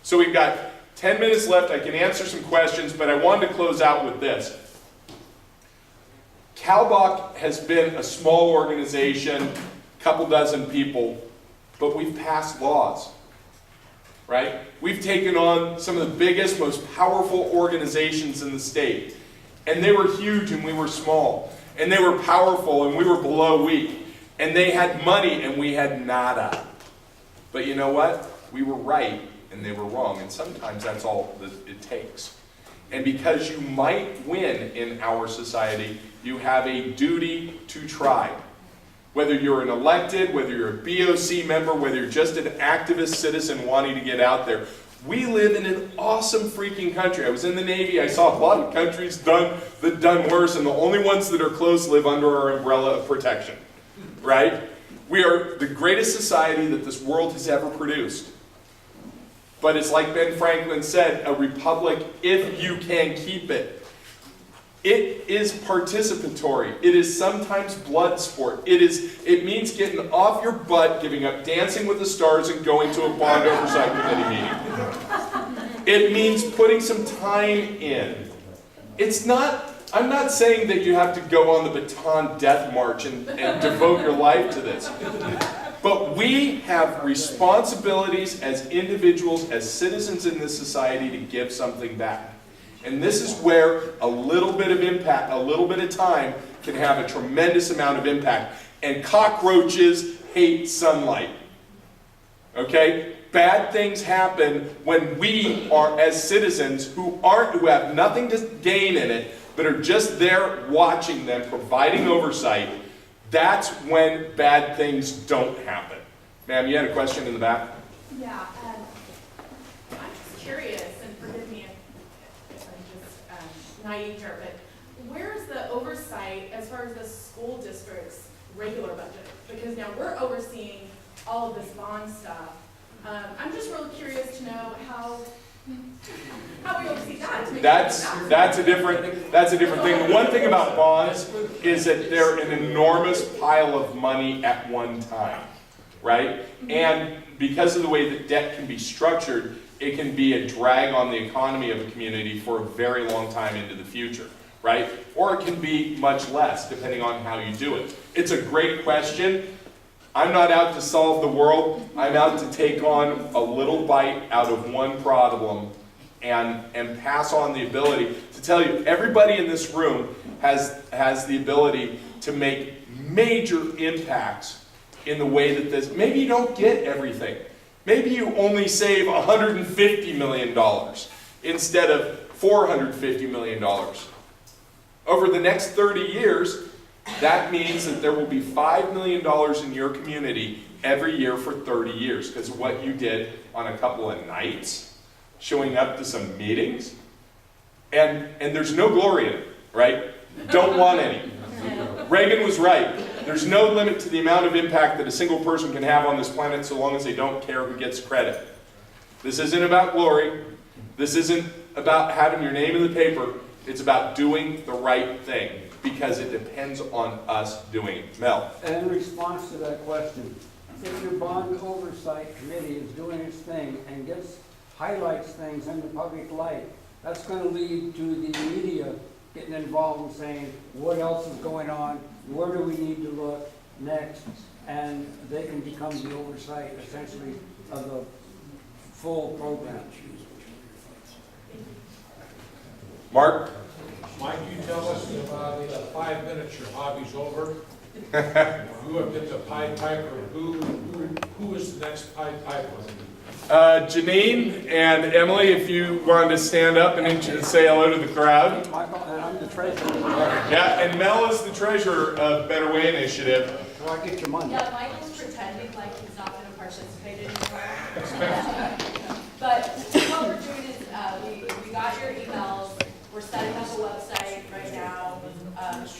So we've got 10 minutes left. I can answer some questions, but I wanted to close out with this. CalBach has been a small organization, couple dozen people, but we've passed laws. Right? We've taken on some of the biggest, most powerful organizations in the state. And they were huge and we were small. And they were powerful and we were below weak. And they had money and we had nada. But you know what? We were right and they were wrong. And sometimes that's all that it takes. And because you might win in our society, you have a duty to try. Whether you're an elected, whether you're a BOC member, whether you're just an activist citizen wanting to get out there, we live in an awesome freaking country. I was in the Navy. I saw a lot of countries done worse, and the only ones that are close live under our umbrella of protection. Right? We are the greatest society that this world has ever produced. But it's like Ben Franklin said, a republic if you can keep it. It is participatory. It is sometimes blood sport. It means getting off your butt, giving up Dancing with the Stars, and going to a bond oversight committee meeting. It means putting some time in. I'm not saying that you have to go on the Bataan Death March and devote your life to this. But we have responsibilities as individuals, as citizens in this society, to give something back. And this is where a little bit of impact, a little bit of time can have a tremendous amount of impact. And cockroaches hate sunlight. Okay? Bad things happen when we are, as citizens who have nothing to gain in it, but are just there watching them, providing oversight. That's when bad things don't happen. Ma'am, you had a question in the back? Yeah, I'm just curious, and forgive me if I'm just naive here, but where's the oversight as far as the school district's regular budget? Because now we're overseeing all of this bond stuff. I'm just really curious to know how we oversee that. To make That's a different thing. The one thing about bonds is that they're an enormous pile of money at one time, right? And because of the way that debt can be structured, it can be a drag on the economy of a community for a very long time into the future, right? Or it can be much less, depending on how you do it. It's a great question. I'm not out to solve the world. I'm out to take on a little bite out of one problem and pass on the ability to tell you, everybody in this room has the ability to make major impacts in the way that this, maybe you don't get everything. Maybe you only save $150 million instead of $450 million. Over the next 30 years, that means that there will be $5 million in your community every year for 30 years because of what you did on a couple of nights, showing up to some meetings. And there's no glory in it, right? Don't want any. Reagan was right. There's no limit to the amount of impact that a single person can have on this planet so long as they don't care who gets credit. This isn't about glory. This isn't about having your name in the paper. It's about doing the right thing because it depends on us doing it. Mel. And in response to that question, if your bond oversight committee is doing its thing and highlights things in the public light, that's going to lead to the media getting involved and saying, what else is going on? Where do we need to look next? And they can become the oversight, essentially, of the full program. Mark? Mike, you tell us in about 5 minutes your hobby's over. You have been the Pied Piper. Who is the next Pied Piper? Janine and Emily, if you wanted to stand up and say hello to the crowd. Michael, and I'm the treasurer. Yeah, and Mel is the treasurer of Better Way Initiative. Do I get your money? Yeah, Michael's pretending like he's not gonna participate anymore. But what we're doing is, we got your emails, we're setting up a website right now,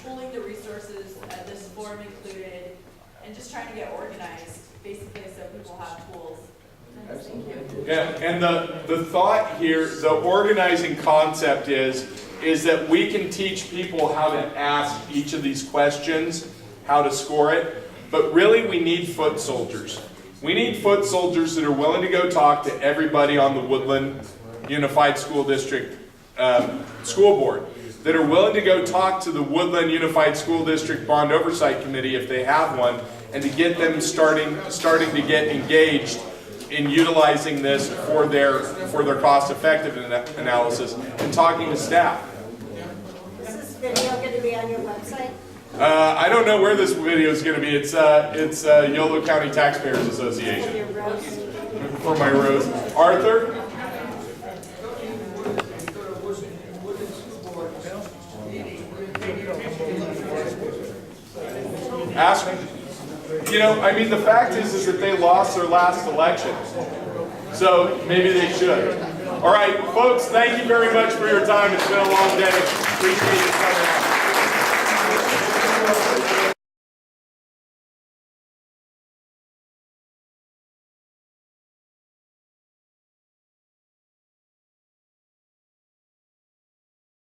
pooling the resources, this form included, and just trying to get organized, basically, so people have tools. Thank you. Yeah, and the thought here, the organizing concept is that we can teach people how to ask each of these questions, how to score it, but really we need foot soldiers. We need foot soldiers that are willing to go talk to everybody on the Woodland Unified School District school board, that are willing to go talk to the Woodland Unified School District Bond Oversight Committee if they have one, and to get them starting to get engaged in utilizing this for their cost effective analysis and talking to staff. Is this video going to be on your website? I don't know where this video is going to be. It's Yolo County Taxpayers Association. Your roast? For my rose. Arthur? Ask me. You know, I mean, the fact is that they lost their last election. So maybe they should. All right, folks, thank you very much for your time. It's been a long day. Appreciate you coming out.